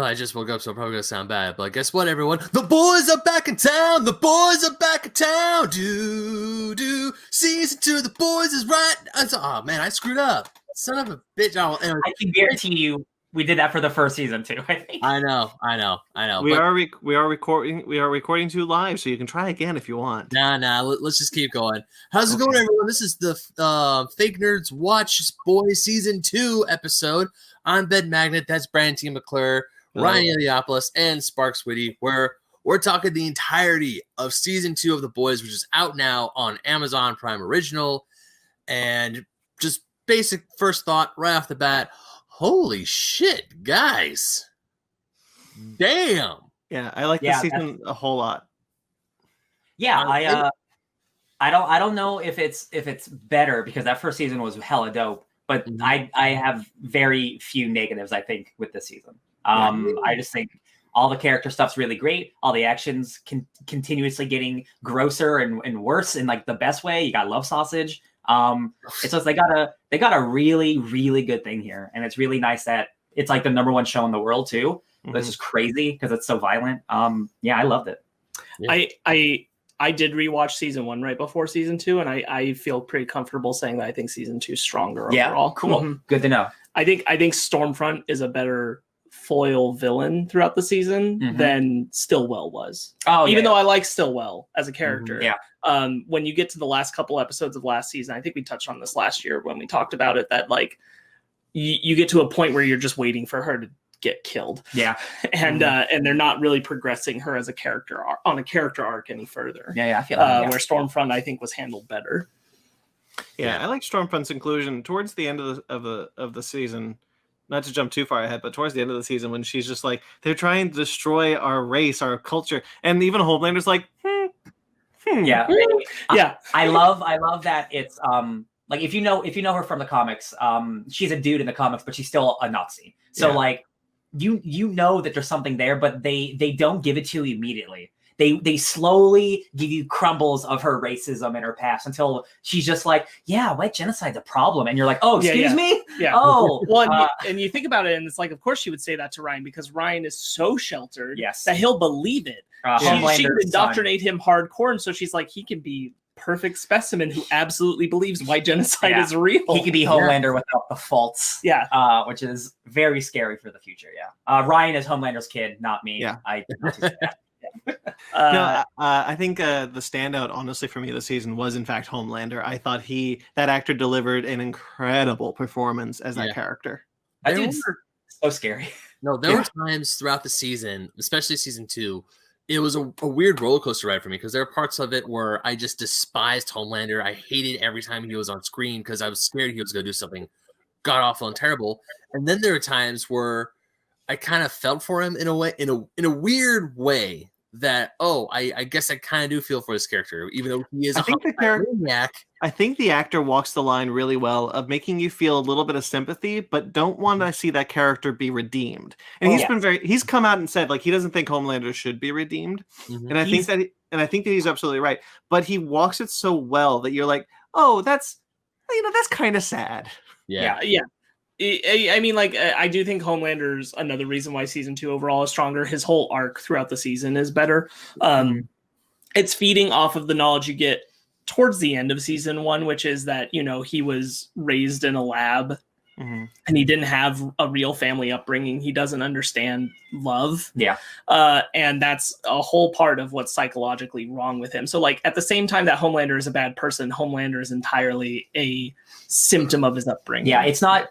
I just woke up, so I'm probably going to sound bad. But guess what, everyone? The boys are back in town! The boys are back in town! Season 2, the boys is right. Oh, man, I screwed up. Son of a bitch. I can guarantee you we did that for the first season, too, I think. I know. We are recording 2 live, so you can try again if you want. Nah. Let's just keep going. How's it going, everyone? This is the Fake Nerds Watch Boys Season 2 episode. I'm Ben Magnet. That's Brandon T. McClure, Ryan Eliopoulos, and Sparks Whitty, where we're talking the entirety of Season 2 of The Boys, which is out now on Amazon Prime Original. And just basic first thought right off the bat, holy shit, guys. Damn. Yeah, I like this season a whole lot. Yeah, I don't know if it's better, because that first season was hella dope, but I have very few negatives, I think, with this season. I just think all the character stuff's really great. All the actions continuously getting grosser and worse in like the best way. You got love sausage. It's just they got a really, really good thing here, and it's really nice that it's like the #1 show in the world too. This is crazy because it's so violent. I loved it. Yeah. I did rewatch season 1 right before season 2, and I feel pretty comfortable saying that I think season 2 is stronger overall. Cool. Good to know. I think Stormfront is a better foil villain throughout the season than Stillwell was. Even though I like Stillwell as a character. When you get to the last couple episodes of last season, I think we touched on this last year when we talked about it, that like you get to a point where you're just waiting for her to get killed. And they're not really progressing her as a character on a character arc any further. I feel that, where Stormfront I think was handled better. I like Stormfront's inclusion towards the end of the season. Not to jump too far ahead, but towards the end of the season, when she's just like, they're trying to destroy our race, our culture, and even Homelander's like, I love that it's like if you know her from the comics, she's a dude in the comics, but she's still a Nazi. So like you know that there's something there, but they don't give it to you immediately. They slowly give you crumbles of her racism and her past until she's just like, white genocide's a problem. And you're like, oh, excuse me? Yeah. Oh. Well, and you think about it, and it's like, of course she would say that to Ryan, because Ryan is so sheltered that he'll believe it. She can indoctrinate him hardcore, and so she's like, he can be perfect specimen who absolutely believes white genocide is real. He could be Homelander without the faults. Which is very scary for the future. Ryan is Homelander's kid, not me. I did not do that. I think the standout, honestly, for me this season was in fact Homelander. I thought that actor delivered an incredible performance as that character. That dude's so scary. No, there were times throughout the season, especially season 2, it was a weird roller coaster ride for me, because there are parts of it where I just despised Homelander. I hated every time he was on screen because I was scared he was going to do something god awful and terrible. And then there were times where I kind of felt for him in a way, in a weird way, that I guess I kind of do feel for this character, even though he is maniac. I think the actor walks the line really well of making you feel a little bit of sympathy, but don't want to see that character be redeemed. And he's come out and said like he doesn't think Homelander should be redeemed, and I think that he's absolutely right. But he walks it so well that you're like, oh, that's kind of sad. Yeah. I mean, like, I do think Homelander's another reason why season 2 overall is stronger. His whole arc throughout the season is better. It's feeding off of the knowledge you get towards the end of season 1, which is that, he was raised in a lab and he didn't have a real family upbringing. He doesn't understand love. And that's a whole part of what's psychologically wrong with him. So, like, at the same time that Homelander is a bad person, Homelander is entirely a symptom of his upbringing. It's not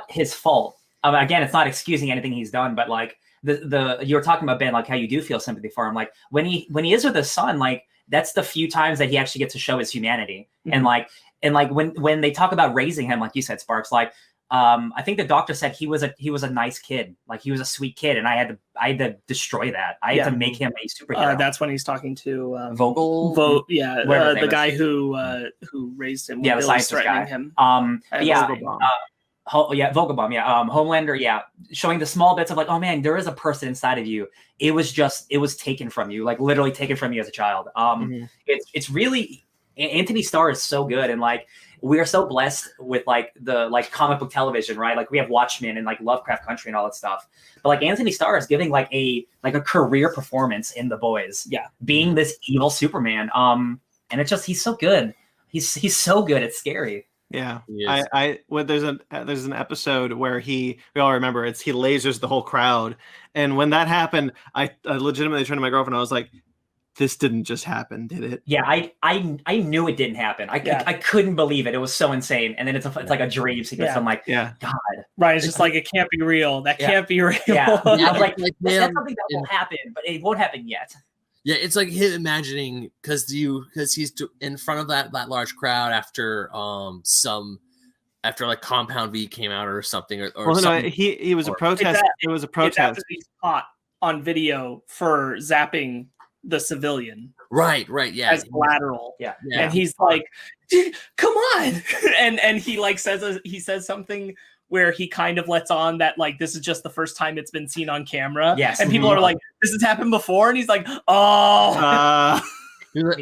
his fault. Again, it's not excusing anything he's done, but like you were talking about, Ben, like how you do feel sympathy for him. Like when he is with his son, like that's the few times that he actually gets to show his humanity. And like when they talk about raising him, like you said, Sparks, like I think the doctor said he was a nice kid, like he was a sweet kid, and I had to destroy that. I had to make him a superhero. That's when he's talking to Vogel, the guy who raised him. The scientist guy. Him. Vogelbaum. Homelander. Showing the small bits of like, oh man, there is a person inside of you. It was taken from you, like literally taken from you as a child. It's really, Anthony Starr is so good, and like we are so blessed with like the like comic book television, right? Like we have Watchmen and like Lovecraft Country and all that stuff. But like Anthony Starr is giving like a career performance in The Boys. Yeah, being this evil Superman. And it's just he's so good. He's so good. It's scary. Yeah, there's an episode where we all remember he lasers the whole crowd, and when that happened, I legitimately turned to my girlfriend. I was like, "This didn't just happen, did it?" Yeah, I knew it didn't happen. I couldn't believe it. It was so insane. And then it's like a dream sequence. I'm like, God. Right, it's just like it can't be real. That can't be real. Yeah, I was like that's something that will happen, but it won't happen yet. Yeah, it's like him imagining because he's in front of that large crowd after like Compound V came out or something or something. No, he was a protest. It was a protest. It's after he's caught on video for zapping the civilian. Right, yeah. As collateral. Yeah. And he's like, "Come on!" and he like says something where he kind of lets on that like this is just the first time it's been seen on camera. Yes. And people are like, "This has happened before," and he's like, "Oh." And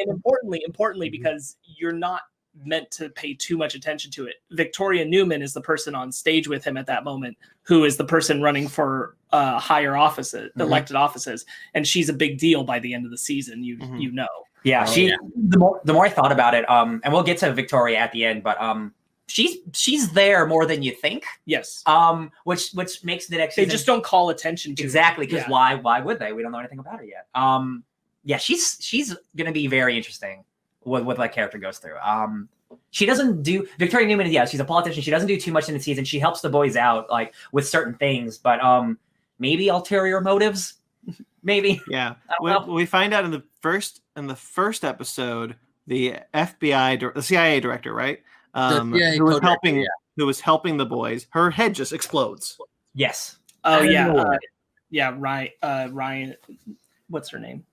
importantly, because you're not meant to pay too much attention to it. Victoria Newman is the person on stage with him at that moment, who is the person running for higher offices, elected offices, and she's a big deal by the end of the season. You know. Yeah, the more I thought about it, and we'll get to Victoria at the end, but she's there more than you think. Yes. Which makes the next season, they just don't call attention to exactly because why would they? We don't know anything about her yet. Yeah, she's gonna be very interesting. What that character goes through. She doesn't do Victoria Newman. Yeah, she's a politician. She doesn't do too much in the season. She helps the boys out like with certain things, but maybe ulterior motives. Maybe. Yeah. We find out in the first episode, the CIA director, right? Who was helping the boys. Her head just explodes. Yes. Oh yeah. Ryan. What's her name?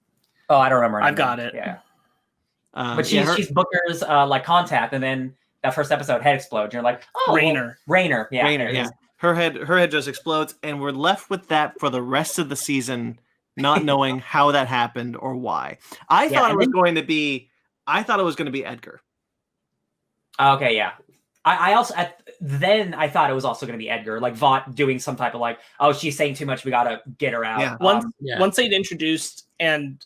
Oh, I don't remember. I've got it. Yeah. But she's Booker's like contact, and then that first episode head explodes. You're like, oh, Rayner. Yeah. Rayner, yeah. Her head just explodes, and we're left with that for the rest of the season, not knowing how that happened or why. I thought it was going to be Edgar. Okay, yeah. I also then I thought it was also going to be Edgar, like Vought doing some type of like, oh, she's saying too much, we gotta get her out. Yeah. Once they'd introduced, and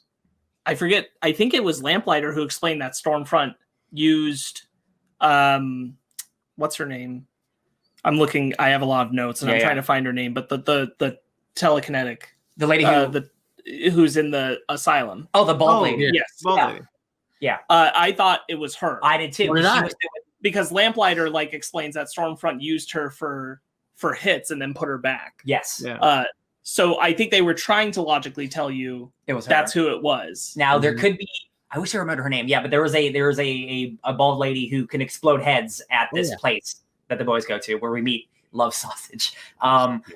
I forget, I think it was Lamplighter who explained that Stormfront used, what's her name? I'm looking. I have a lot of notes, and I'm trying to find her name. But the telekinetic, the lady who's in the asylum. Oh, the bald lady. Yes, bald lady. Yeah. I thought it was her. I did too. Because Lamplighter like explains that Stormfront used her for hits and then put her back. Yes. Yeah. So I think they were trying to logically tell you it was her. That's who it was. Now there could be. I wish I remembered her name. Yeah, but there was a bald lady who can explode heads at this place that the boys go to, where we meet Love Sausage.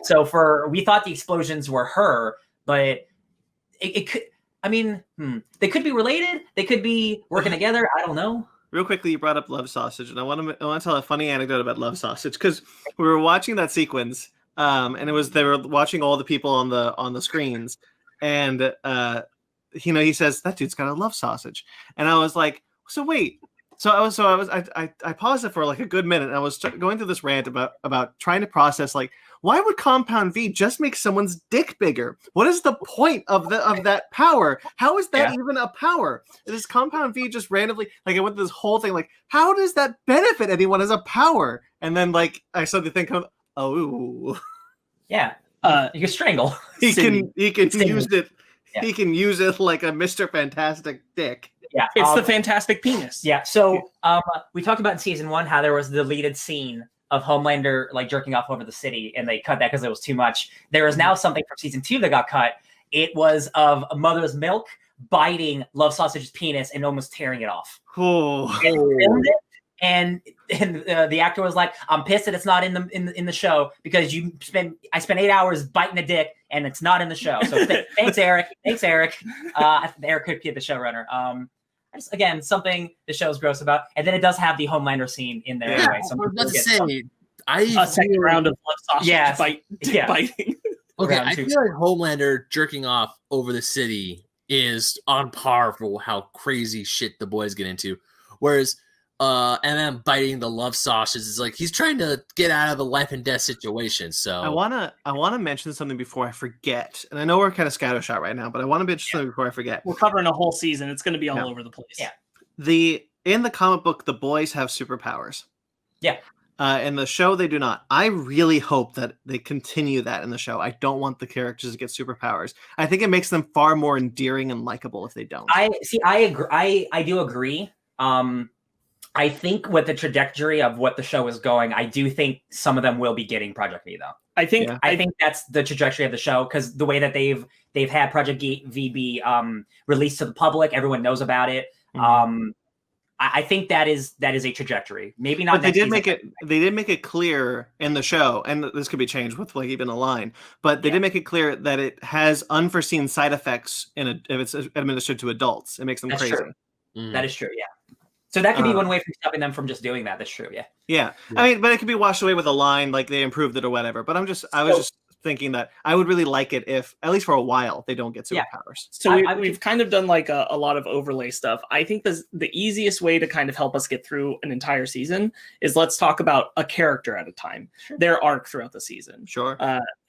So we thought the explosions were her, but it could. I mean, they could be related. They could be working together. I don't know. Real quickly, you brought up Love Sausage, and I want to tell a funny anecdote about Love Sausage, because we were watching that sequence, and they were watching all the people on the screens, and he says that dude's got a love sausage, and I was like, so wait. I paused it for like a good minute, and I was going through this rant about trying to process, like, why would Compound V just make someone's dick bigger? What is the point of that power? How is that even a power? Is Compound V just randomly, like, I went through this whole thing, like, how does that benefit anyone as a power? And then, like, I started to think of, yeah, you can strangle. He can use it. Yeah. He can use it like a Mr. Fantastic dick. Yeah, it's the fantastic penis. Yeah, so we talked about in season 1 how there was the deleted scene of Homelander like jerking off over the city, and they cut that because it was too much. There is now something from season 2 that got cut. It was of a mother's milk biting Love Sausage's penis and almost tearing it off. Oh. And filmed it, and the actor was like, "I'm pissed that it's not in the show because I spent 8 hours biting a dick and it's not in the show." So thanks, Eric. Eric could be the showrunner. Again, something the show's gross about, and then it does have the Homelander scene in there. Anyway, so a second round of Love Sausage biting. Okay, I feel like Homelander jerking off over the city is on par for how crazy shit the boys get into, whereas and then biting the love sausages. It's like he's trying to get out of a life and death situation. So I wanna mention something before I forget. And I know we're kind of scattershot right now, but I want to mention something before I forget. We're covering a whole season. It's going to be all over the place. Yeah. In the comic book, the boys have superpowers. Yeah. In the show, they do not. I really hope that they continue that in the show. I don't want the characters to get superpowers. I think it makes them far more endearing and likable if they don't. I agree. I do agree. I think with the trajectory of what the show is going, I do think some of them will be getting Project V, though. I think that's the trajectory of the show, because the way that they've had Project V be released to the public, everyone knows about it. Mm-hmm. I think that is a trajectory. Maybe not. But they did make it clear in the show, and this could be changed with like even a line. But they did make it clear that it has unforeseen side effects if it's administered to adults. It makes them crazy. True. That is true. Yeah. So that could be one way from stopping them from just doing that. That's true. Yeah. Yeah. I mean, but it could be washed away with a line, like they improved it or whatever. But I was just thinking that I would really like it if, at least for a while, they don't get superpowers. So we've kind of done like a lot of overlay stuff. I think the easiest way to kind of help us get through an entire season is let's talk about a character at a time, their arc throughout the season. Sure.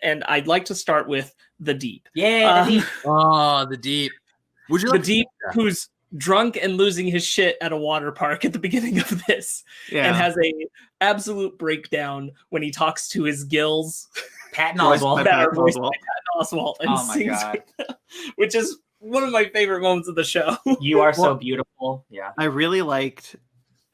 And I'd like to start with the Deep. Yeah. The Deep. Oh, the Deep. Would you like the Deep, who's drunk and losing his shit at a water park at the beginning of this, and has a absolute breakdown when he talks to his gills, Patton Oswalt, that are voiced by Patton Oswalt, and sings, which is one of my favorite moments of the show. You are so beautiful. Yeah, I really liked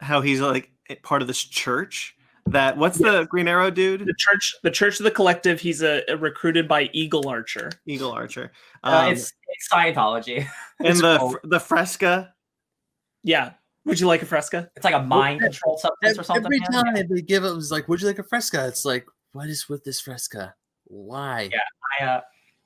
how he's like part of this church. What's the Green Arrow dude? The Church of the Collective. He's recruited by Eagle Archer. It's Scientology. And the Fresca. Yeah. Would you like a Fresca? It's like a mind control substance or something. Every time they give it was like, would you like a Fresca? It's like, what is with this Fresca? Why?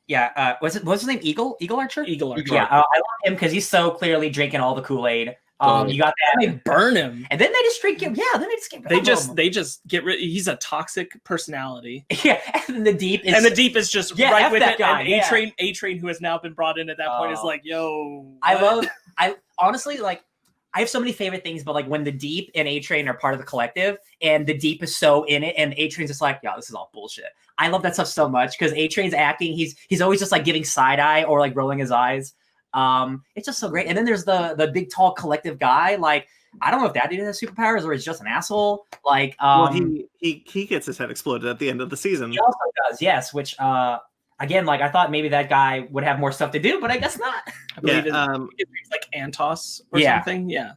Yeah. What's his name? Eagle Archer? Eagle Archer. Yeah. I love him because he's so clearly drinking all the Kool-Aid. You got that. They burn him, and then they just drink him. Yeah, then they just get rid of him. They just get rid. He's a toxic personality. Yeah, and the Deep is just right with that it. guy. And A-Train, who has now been brought in at that point, is like, yo. I honestly like. I have so many favorite things, but like when the Deep and A-Train are part of the collective, and the Deep is so in it, and A-Train's just like, yo, this is all bullshit. I love that stuff so much because A-Train's acting. He's always just like giving side eye or like rolling his eyes. It's just so great. And then there's the big tall collective guy. Like, I don't know if that dude has superpowers or is just an asshole. Like, he gets his head exploded at the end of the season. He also does, yes. Which, again, like I thought maybe that guy would have more stuff to do, but I guess not. I believe it's like Antos or something. Yeah.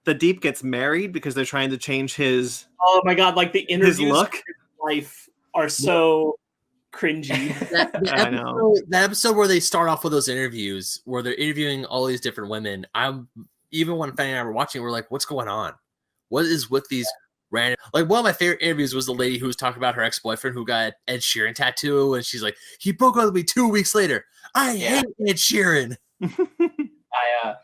The Deep gets married because they're trying to change his. Oh my god! Like the interviews his look, his life are so. Cringy. That episode where they start off with those interviews where they're interviewing all these different women. Even when Fanny and I were watching, we're like, what's going on? What is with these random? Like, one of my favorite interviews was the lady who was talking about her ex-boyfriend who got Ed Sheeran tattoo, and she's like, he broke up with me 2 weeks later. I hate Ed Sheeran.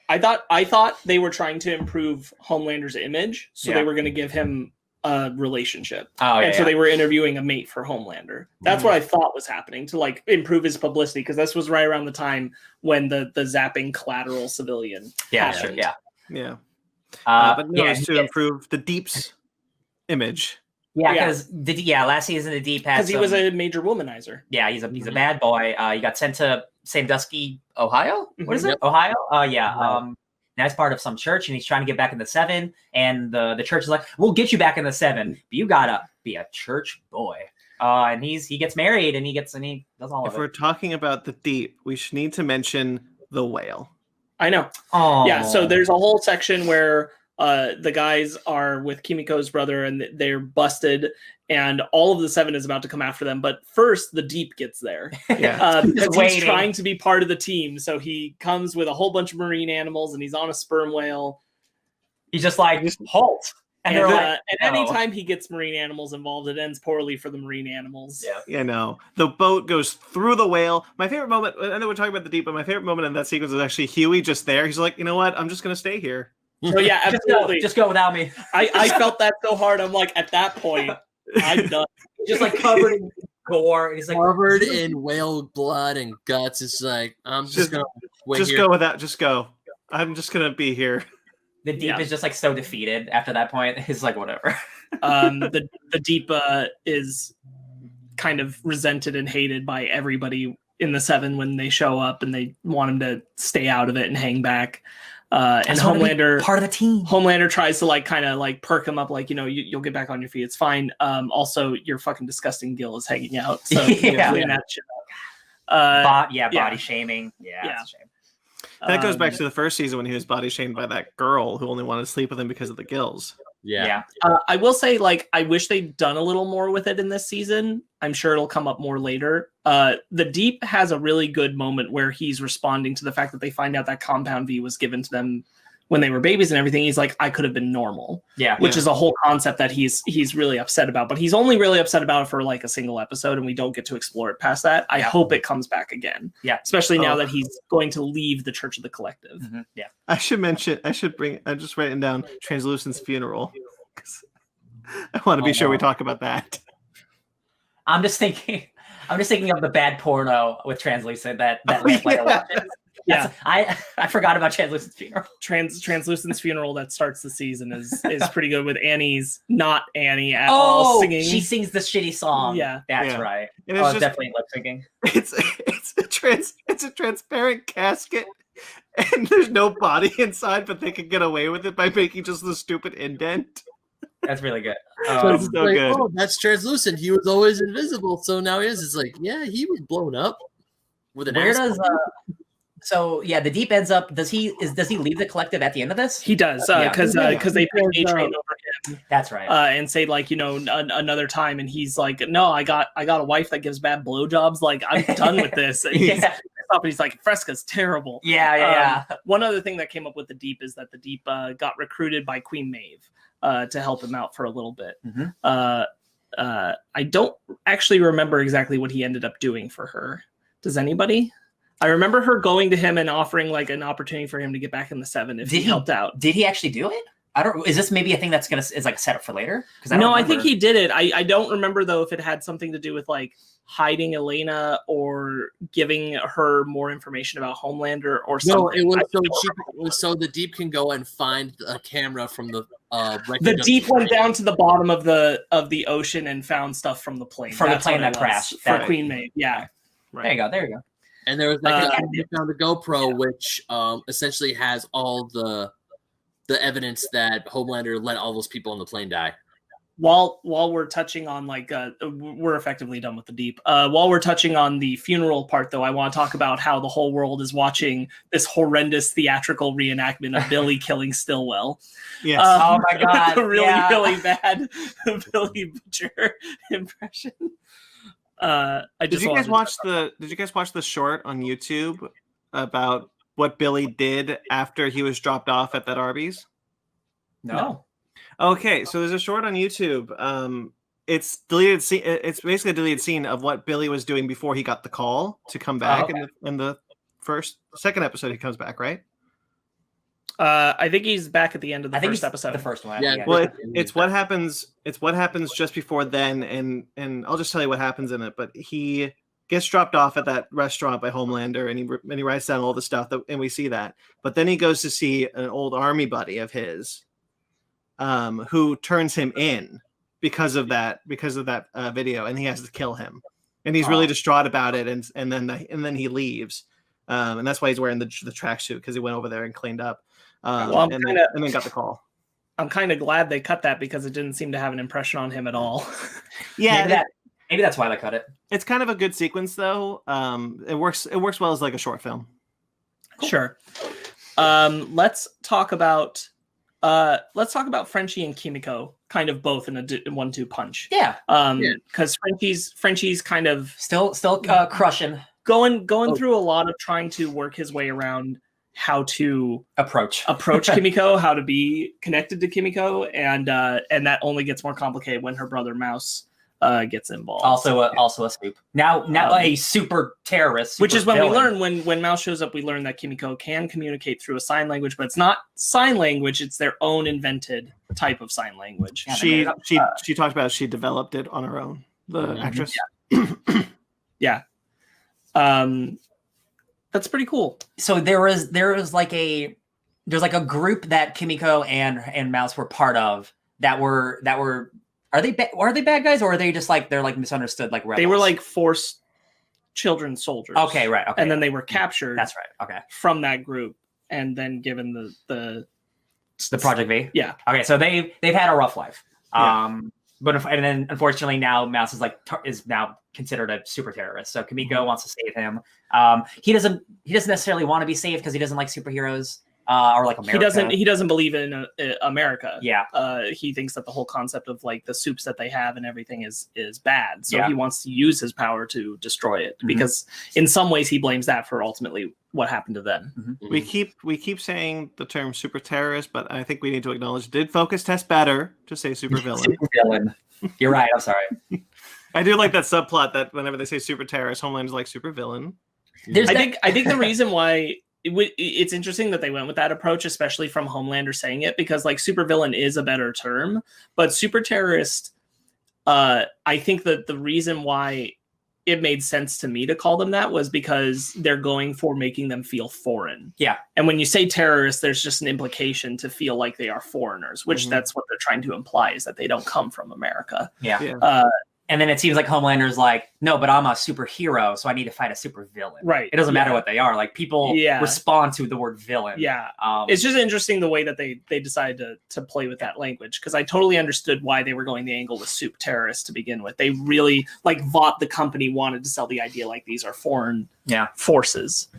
I thought they were trying to improve Homelander's image, so they were going to give him a relationship. So they were interviewing a mate for Homelander. That's what I thought was happening to like improve his publicity, because this was right around the time when the zapping collateral civilian happened. But no, it's to improve the Deep's image. Because last season the Deep had, because he was a major womanizer. Yeah, he's a bad boy. He got sent to Sandusky, Ohio. What is it? Ohio? Now he's part of some church, and he's trying to get back in the 7. And the church is like, "We'll get you back in the 7, but you gotta be a church boy." And he gets married, and he does all of it. If we're talking about the Deep, we should need to mention the whale. I know. Oh, yeah. So there's a whole section where the guys are with Kimiko's brother, and they're busted, and all of the 7 is about to come after them. But first, the Deep gets there. Because he's trying to be part of the team. So he comes with a whole bunch of marine animals, and he's on a sperm whale. He's just like, halt. And anytime he gets marine animals involved, it ends poorly for the marine animals. Yeah, no. The boat goes through the whale. My favorite moment, I know we're talking about the Deep, but my favorite moment in that sequence is actually Huey just there. He's like, you know what? I'm just going to stay here. Oh, yeah, absolutely. Just go without me. I felt that so hard. I'm like, at that point, I'm done. Just like covered in gore. He's like covered in whale blood and guts. It's like, I'm just gonna wait just here. Go without. Just go. I'm just gonna be here. The Deep is just like so defeated after that point. He's like, whatever. The Deep is kind of resented and hated by everybody in the Seven when they show up, and they want him to stay out of it and hang back. And Homelander, part of the team. Homelander tries to like kind of like perk him up, like, you know, you'll get back on your feet. It's fine. Also, your fucking disgusting Gil is hanging out. So clean that shit up. Body shaming. Yeah, that's a shame. That goes back to the first season when he was body shamed by that girl who only wanted to sleep with him because of the gills. Yeah. I will say, like, I wish they'd done a little more with it in this season. I'm sure it'll come up more later. The Deep has a really good moment where he's responding to the fact that they find out that Compound V was given to them when they were babies and everything. He's like, I could have been normal. Which is a whole concept that he's really upset about. But he's only really upset about it for like a single episode, and we don't get to explore it past that. I hope it comes back again. Yeah. Especially now that he's going to leave the Church of the Collective. Mm-hmm. Yeah. I'm just writing down Translucent's funeral. I want to be sure we talk about that. I'm just thinking of the bad porno with Translucent that Lamplighter watches. Yeah, I forgot about Translucent's funeral. Translucent's funeral that starts the season is pretty good, with Annie's not Annie at all singing. She sings the shitty song. Yeah, that's right. And it's definitely lip syncing. It's a transparent casket, and there's no body inside, but they can get away with it by making just the stupid indent. That's really good. It's so like, good. Oh, that's translucent. He was always invisible, so now he is. It's like, yeah, he was blown up with an. Where does So yeah, the Deep ends up. Does he leave the Collective at the end of this? He does, because they pick A-Train over him. That's right. And say, like, you know, another time, and he's like, no, I got a wife that gives bad blowjobs. Like, I'm done with this. And he's like, Fresca's terrible. Yeah. One other thing that came up with the Deep is that the Deep got recruited by Queen Maeve to help him out for a little bit. Mm-hmm. I don't actually remember exactly what he ended up doing for her. Does anybody? I remember her going to him and offering like an opportunity for him to get back in the Seven if he helped out. Did he actually do it? Is this maybe a thing that's is like a setup for later? I think he did it. I don't remember though if it had something to do with like hiding Elena or giving her more information about Homelander or something. No, it was so the Deep can go and find a camera from the the Deep went down to the bottom of the ocean and found stuff from the plane. From the plane that crashed. For Queen Maeve. Yeah. Right. There you go. And there was like they found the GoPro, which essentially has all the evidence that Homelander let all those people on the plane die. While we're touching on like we're effectively done with the Deep. While we're touching on the funeral part, though, I want to talk about how the whole world is watching this horrendous theatrical reenactment of Billy killing Stillwell. Yes. Oh my god! The really bad Billy Butcher impression. Did you guys watch the short on YouTube about what Billy did after he was dropped off at that Arby's? No. Okay, so there's a short on YouTube. It's deleted. It's basically a deleted scene of what Billy was doing before he got the call to come back. In the second episode, he comes back, right? I think he's back at the end of the first episode. The first one. Yeah. Well, it's what happens. It's what happens just before then, and I'll just tell you what happens in it. But he gets dropped off at that restaurant by Homelander, and he writes down all the stuff and we see that. But then he goes to see an old army buddy of his, who turns him in because of that video, and he has to kill him, and he's really distraught about it, and then he leaves, and that's why he's wearing the tracksuit, because he went over there and cleaned up. And then got the call. I'm kind of glad they cut that because it didn't seem to have an impression on him at all. Yeah, maybe that's why they cut it. It's kind of a good sequence, though. It works well as like a short film. Cool. Sure. Let's talk about Frenchie and Kimiko, kind of both in a 1-2 punch. Yeah. Because Frenchie's kind of still crushing, going through a lot of trying to work his way around how to approach Kimiko, how to be connected to Kimiko, and that only gets more complicated when her brother Mouse gets involved. Also a soup. Now a super terrorist. Which is when we learn when Mouse shows up, we learn that Kimiko can communicate through a sign language, but it's not sign language; it's their own invented type of sign language. Yeah, she talked about she developed it on her own. The actress. Yeah. That's pretty cool. So there was like a there's like a group that Kimiko and Mouse were part of that were are they bad guys, or are they just like they're like misunderstood like rebels? They were like forced children soldiers. Okay, right. Okay, and then they were captured. That's right. Okay, from that group, and then given the Project V. Yeah. Okay, so they've had a rough life. Yeah. But and then unfortunately now Mouse is now considered a super terrorist. So Kimiko wants to save him. He doesn't necessarily want to be saved because he doesn't like superheroes or like America. He doesn't believe in America. Yeah. He thinks that the whole concept of like the soups that they have and everything is bad. So he wants to use his power to destroy it because in some ways he blames that for ultimately what happened to them. We keep saying the term super terrorist, but I think we need to acknowledge did Focus test better to say super villain. Super villain. You're right. I'm sorry. I do like that subplot that whenever they say super terrorist, Homelander's like super villain. I think the reason why it's interesting that they went with that approach, especially from Homelander saying it, because like supervillain is a better term, but super terrorist, I think that the reason why it made sense to me to call them that was because they're going for making them feel foreign. Yeah. And when you say terrorist, there's just an implication to feel like they are foreigners, which that's what they're trying to imply, is that they don't come from America. Yeah. And then it seems like Homelander's like, no, but I'm a superhero, so I need to fight a super villain. Right. It doesn't matter what they are. Like people respond to the word villain. Yeah. It's just interesting the way that they decided to play with that language, because I totally understood why they were going the angle with soup terrorists to begin with. They really like Vought, the company, wanted to sell the idea like these are foreign forces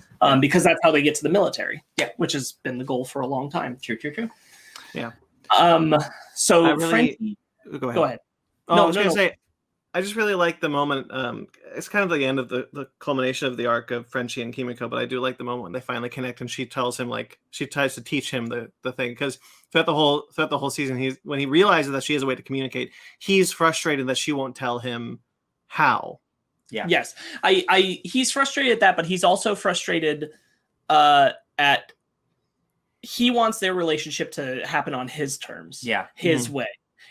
because that's how they get to the military. Yeah. Which has been the goal for a long time. True. Yeah. So Frenchie, go ahead. I was going to say, I just really like the moment. It's kind of the end of the culmination of the arc of Frenchie and Kimiko, but I do like the moment when they finally connect and she tells him, like, she tries to teach him the thing, because throughout the whole season, when he realizes that she has a way to communicate, he's frustrated that she won't tell him how. Yeah. Yes, he's frustrated at that, but he's also frustrated at he wants their relationship to happen on his terms. Yeah, his way.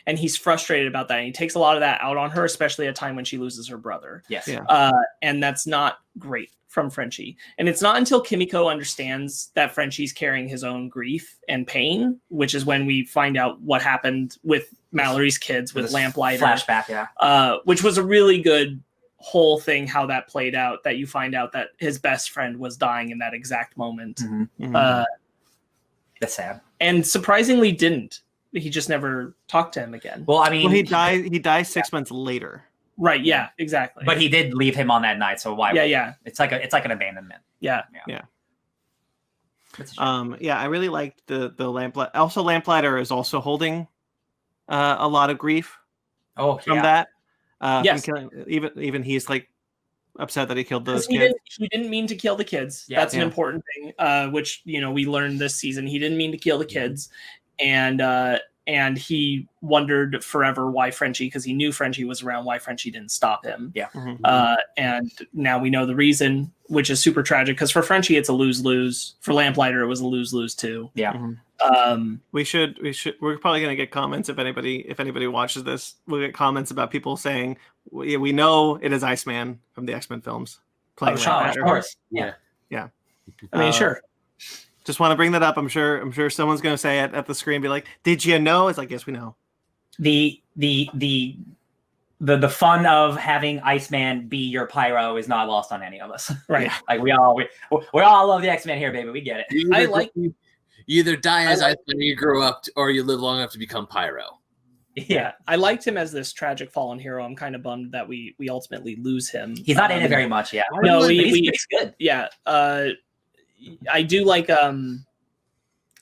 And he's frustrated about that. And he takes a lot of that out on her, especially at a time when she loses her brother. Yes. Yeah. And that's not great from Frenchie. And it's not until Kimiko understands that Frenchie's carrying his own grief and pain, which is when we find out what happened with Mallory's kids, with Lamplighter. Flashback, which was a really good whole thing, how that played out, that you find out that his best friend was dying in that exact moment. That's sad. And surprisingly didn't. He just never talked to him again. Well, I mean, he dies 6 months later. Right. Yeah, exactly. But he did leave him on that night. So why? Yeah. It's like an abandonment. Yeah. I really liked the Lamplighter. Also, Lamplighter is also holding a lot of grief from that. Yes. Even he's like upset that he killed those kids. He didn't mean to kill the kids. That's an important thing, which, we learned this season. He didn't mean to kill the kids. And he wondered forever why Frenchie, because he knew Frenchie was around, why Frenchie didn't stop him. Yeah. And now we know the reason, which is super tragic, because for Frenchie it's a lose-lose. For Lamplighter it was a lose-lose too. Yeah. We're probably gonna get comments if anybody watches this. We'll get comments about people saying we know it is Iceman from the X-Men films playing Lamplighter. Of course. Yeah. I mean, sure. Just want to bring that up. I'm sure someone's going to say it at the screen, be like, "Did you know?" It's like, yes, we know. The fun of having Iceman be your pyro is not lost on any of us. Right. Like we all love the X-Men here, baby. We get it. You either die as Iceman when you grow up, or you live long enough to become pyro. Yeah. I liked him as this tragic fallen hero. I'm kind of bummed that we ultimately lose him. He's not in it very much, yeah. No, he's good. Yeah. I do like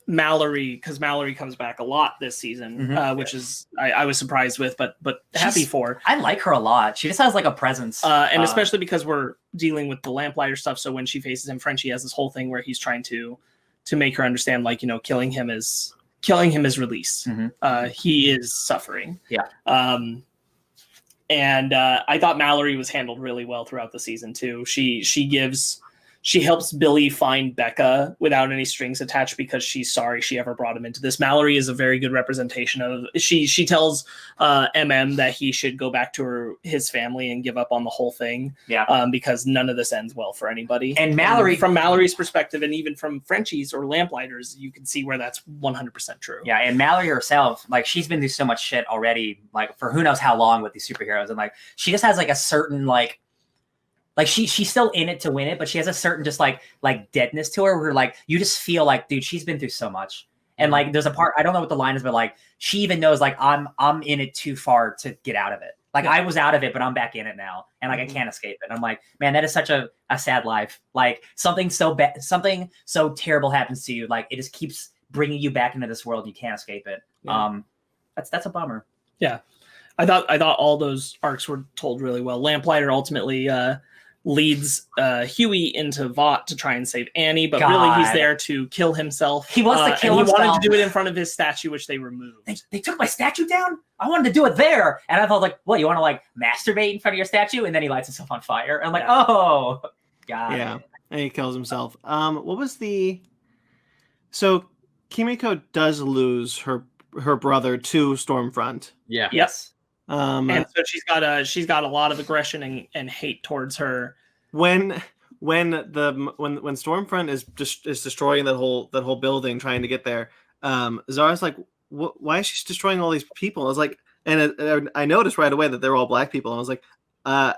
Mallory, because Mallory comes back a lot this season, which is I was surprised with, but happy for. I like her a lot. She just has like a presence, and especially because we're dealing with the Lamplighter stuff. So when she faces him, Frenchie has this whole thing where he's trying to make her understand, like, killing him is release. He is suffering. Yeah. And I thought Mallory was handled really well throughout the season too. She gives She helps Billy find Becca without any strings attached because she's sorry she ever brought him into this. Mallory is a very good representation of. She tells that he should go back to his family and give up on the whole thing. Yeah. Because none of this ends well for anybody. And Mallory, from Mallory's perspective, and even from Frenchie's or Lamplighters, you can see where that's 100% true. Yeah, and Mallory herself, like she's been through so much shit already, like for who knows how long with these superheroes, and like she just has like a certain like she's still in it to win it, but she has a certain just like deadness to her where like you just feel like, dude, she's been through so much. And like there's a part, I don't know what the line is, but like she even knows like I'm in it too far to get out of it. Like I was out of it, but I'm back in it now, and like I can't escape it. I'm like, man, that is such a sad life. Like something so bad, something so terrible happens to you, like it just keeps bringing you back into this world. You can't escape it. Yeah. That's a bummer. Yeah, I thought all those arcs were told really well. Lamplighter ultimately leads Huey into Vought to try and save Annie, but really he's there to kill himself. He wants to kill himself. He wanted to do it in front of his statue, which they removed. They took my statue down? I wanted to do it there. And I thought like, what, you want to like masturbate in front of your statue? And then he lights himself on fire. And I'm like, oh, God. Yeah, and he kills himself. What was so Kimiko does lose her brother to Stormfront. Yeah. Yes. And so she's got a lot of aggression and hate towards her. When Stormfront is destroying that whole building, trying to get there, Zara's like, why is she destroying all these people? I was like, and I noticed right away that they're all black people. And I was like,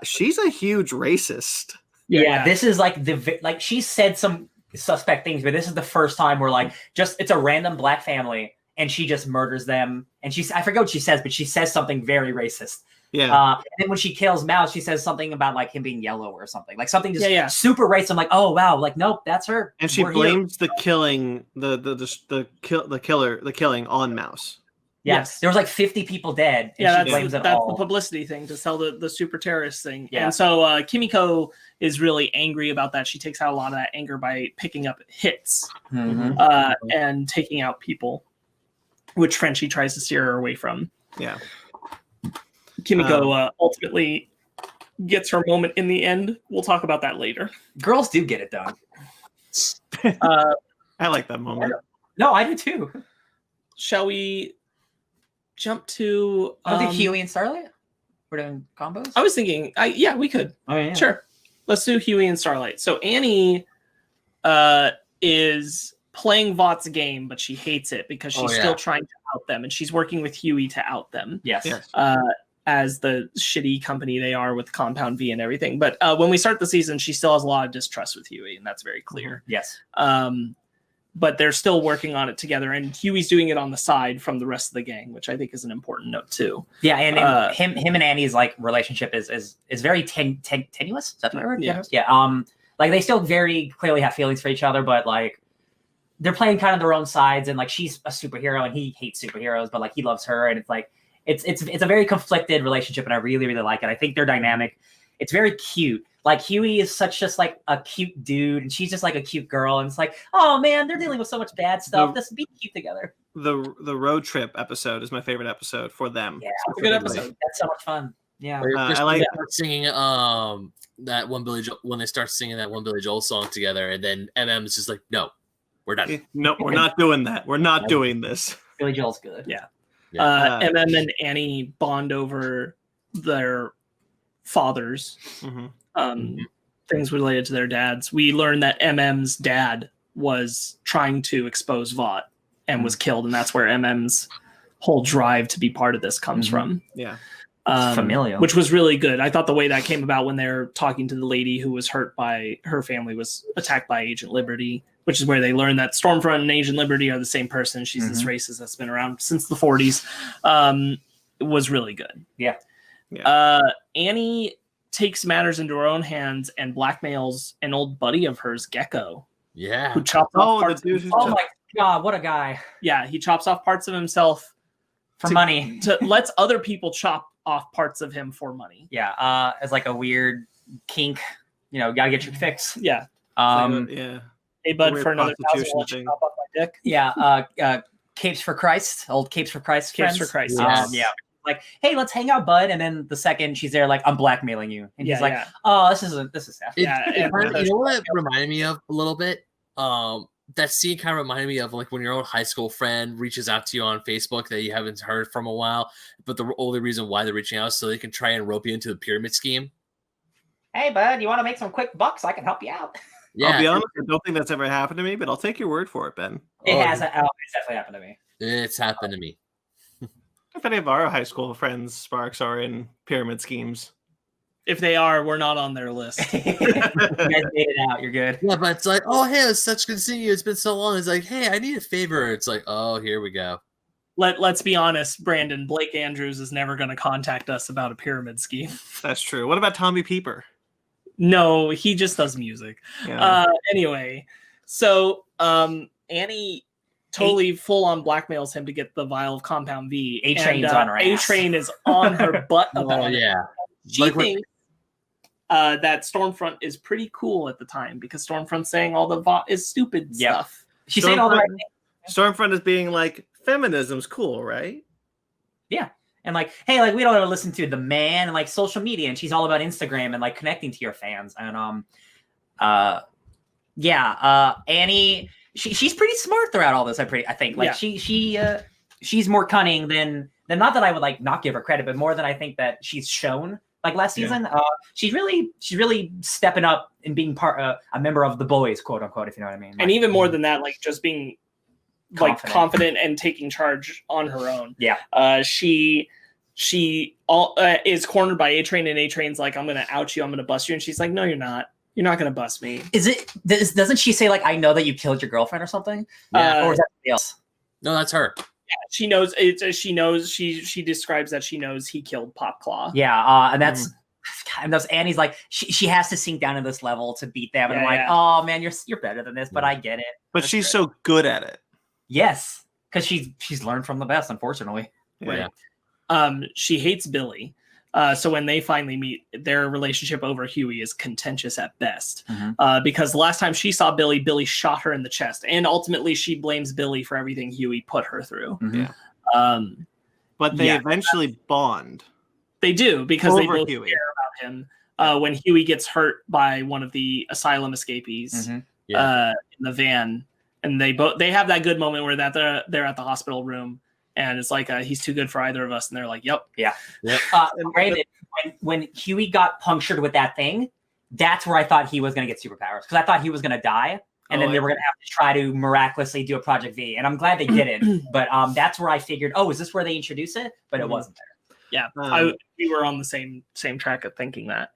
she's a huge racist. Yeah, this is like she said some suspect things, but this is the first time where like it's a random black family. And she just murders them. And I forget what she says, but she says something very racist. Yeah. And then when she kills Mouse, she says something about like him being yellow or something. Like something just super racist. I'm like, oh wow, like nope, that's her. And she blames the killing, the killing on Mouse. Yes. There was like 50 people dead. And she blames it all. That's the publicity thing to sell the super terrorist thing. Yeah. And so Kimiko is really angry about that. She takes out a lot of that anger by picking up hits and taking out people, which Frenchie tries to steer her away from. Yeah. Kimiko ultimately gets her moment in the end. We'll talk about that later. Girls do get it done. I like that moment. No, I do too. Shall we jump to... I think Huey and Starlight? We're doing combos? I was thinking, we could. Oh, yeah. Sure. Let's do Huey and Starlight. So Annie is playing Vought's game, but she hates it because she's still trying to out them, and she's working with Huey to out them. Yes. As the shitty company they are with Compound V and everything. But when we start the season, she still has a lot of distrust with Huey, and that's very clear. Yes. But they're still working on it together, and Huey's doing it on the side from the rest of the gang, which I think is an important note too. Yeah, and him and Annie's like relationship is very tenuous. Is that the right word? Yeah. Like they still very clearly have feelings for each other, but like they're playing kind of their own sides, and like she's a superhero and he hates superheroes, but like he loves her, and it's like it's a very conflicted relationship, and I really, really like it. I think their dynamic, it's very cute. Like Huey is just like a cute dude, and she's just like a cute girl, and it's like, oh man, they're dealing with so much bad stuff. Let's be cute together. The road trip episode is my favorite episode for them. Yeah, it's a good episode. That's so much fun. Yeah, I like singing that one when they start singing that one Billy Joel song together, and then is just like, no, we're done. No, we're not doing that. We're not doing this. Billy Joel's good. Yeah. And then Annie bond over their fathers. Things related to their dads. We learned that MM's dad was trying to expose Vought and was killed, and that's where MM's whole drive to be part of this comes from. Yeah. Familial. Which was really good. I thought the way that came about when they're talking to the lady who was hurt by her family was attacked by Agent Liberty, which is where they learned that Stormfront and Agent Liberty are the same person. She's this racist that's been around since the 40s. It was really good. Yeah. Annie takes matters into her own hands and blackmails an old buddy of hers, Gecko. Yeah. Who chops off parts my God, what a guy. Yeah, he chops off parts of himself for money. Lets other people chop off parts of him for money. Yeah, as like a weird kink, gotta get your fix. Yeah. Hey bud, for another $1,000, chop off my dick. Yeah, Capes for Christ, old Capes for Christ friends. Capes for Christ. Yeah, like, hey, let's hang out, bud. And then the second she's there, like, I'm blackmailing you. And he's like, oh, this is sad. You know what it reminded me of a little bit? That scene kind of reminded me of like when your old high school friend reaches out to you on Facebook that you haven't heard from a while, but the only reason why they're reaching out is so they can try and rope you into the pyramid scheme. Hey, bud, you want to make some quick bucks? I can help you out. Yeah. I'll be honest, I don't think that's ever happened to me, but I'll take your word for it, Ben. It's definitely happened to me. It's happened to me. If any of our high school friends, Sparks, are in pyramid schemes. If they are, we're not on their list. You guys made it out. You're good. Yeah, but it's like, oh, hey, it's such good to see you. It's been so long. It's like, hey, I need a favor. It's like, oh, here we go. Let's be honest, Brandon. Blake Andrews is never going to contact us about a pyramid scheme. That's true. What about Tommy Pieper? No, he just does music. Yeah. Anyway, so Annie totally full-on blackmails him to get the vial of Compound V. A-Train's on her ass. A-Train is on her butt about it. Yeah. She thinks that Stormfront is pretty cool at the time because Stormfront's saying all the is stupid stuff. She's saying all the right things. Stormfront is being like, feminism's cool, right? Yeah. And like, hey, like we don't want to listen to the man and like social media, and she's all about Instagram and like connecting to your fans. And Annie, she's pretty smart throughout all this. I think like she's more cunning than not that I would like not give her credit, but more than I think that she's shown. Like last season, she's really stepping up and being a member of the boys, quote unquote, if you know what I mean. Like, and even more than that, like just being confident and taking charge on her own. Yeah. She is cornered by A-Train, and A-Train's like, I'm going to out you. I'm going to bust you. And she's like, no, you're not. You're not going to bust me. Doesn't she say like, I know that you killed your girlfriend or something? Or is that somebody else? No, that's her. Yeah, she knows. She describes that she knows he killed Popclaw. Yeah, and that's Annie's like she has to sink down to this level to beat them, and I'm like, oh man, you're better than this, but I get it. But that's she's so good at it. Yes, because she's learned from the best, unfortunately. Right. She hates Billy. So when they finally meet, their relationship over Huey is contentious at best. Because last time she saw Billy, Billy shot her in the chest. And ultimately she blames Billy for everything Huey put her through. Yeah. But they eventually bond. They do, because they both Huey. care about him. When Huey gets hurt by one of the asylum escapees in the van. And they have that good moment where they're at the hospital room. And it's like, he's too good for either of us. And they're like, yep. Yeah. Brandon, when Huey got punctured with that thing, that's where I thought he was going to get superpowers. Because I thought he was going to die. And then they were going to have to try to miraculously do a Project V. And I'm glad they didn't. But that's where I figured, is this where they introduce it? But it wasn't there. Yeah. We were on the same track of thinking that.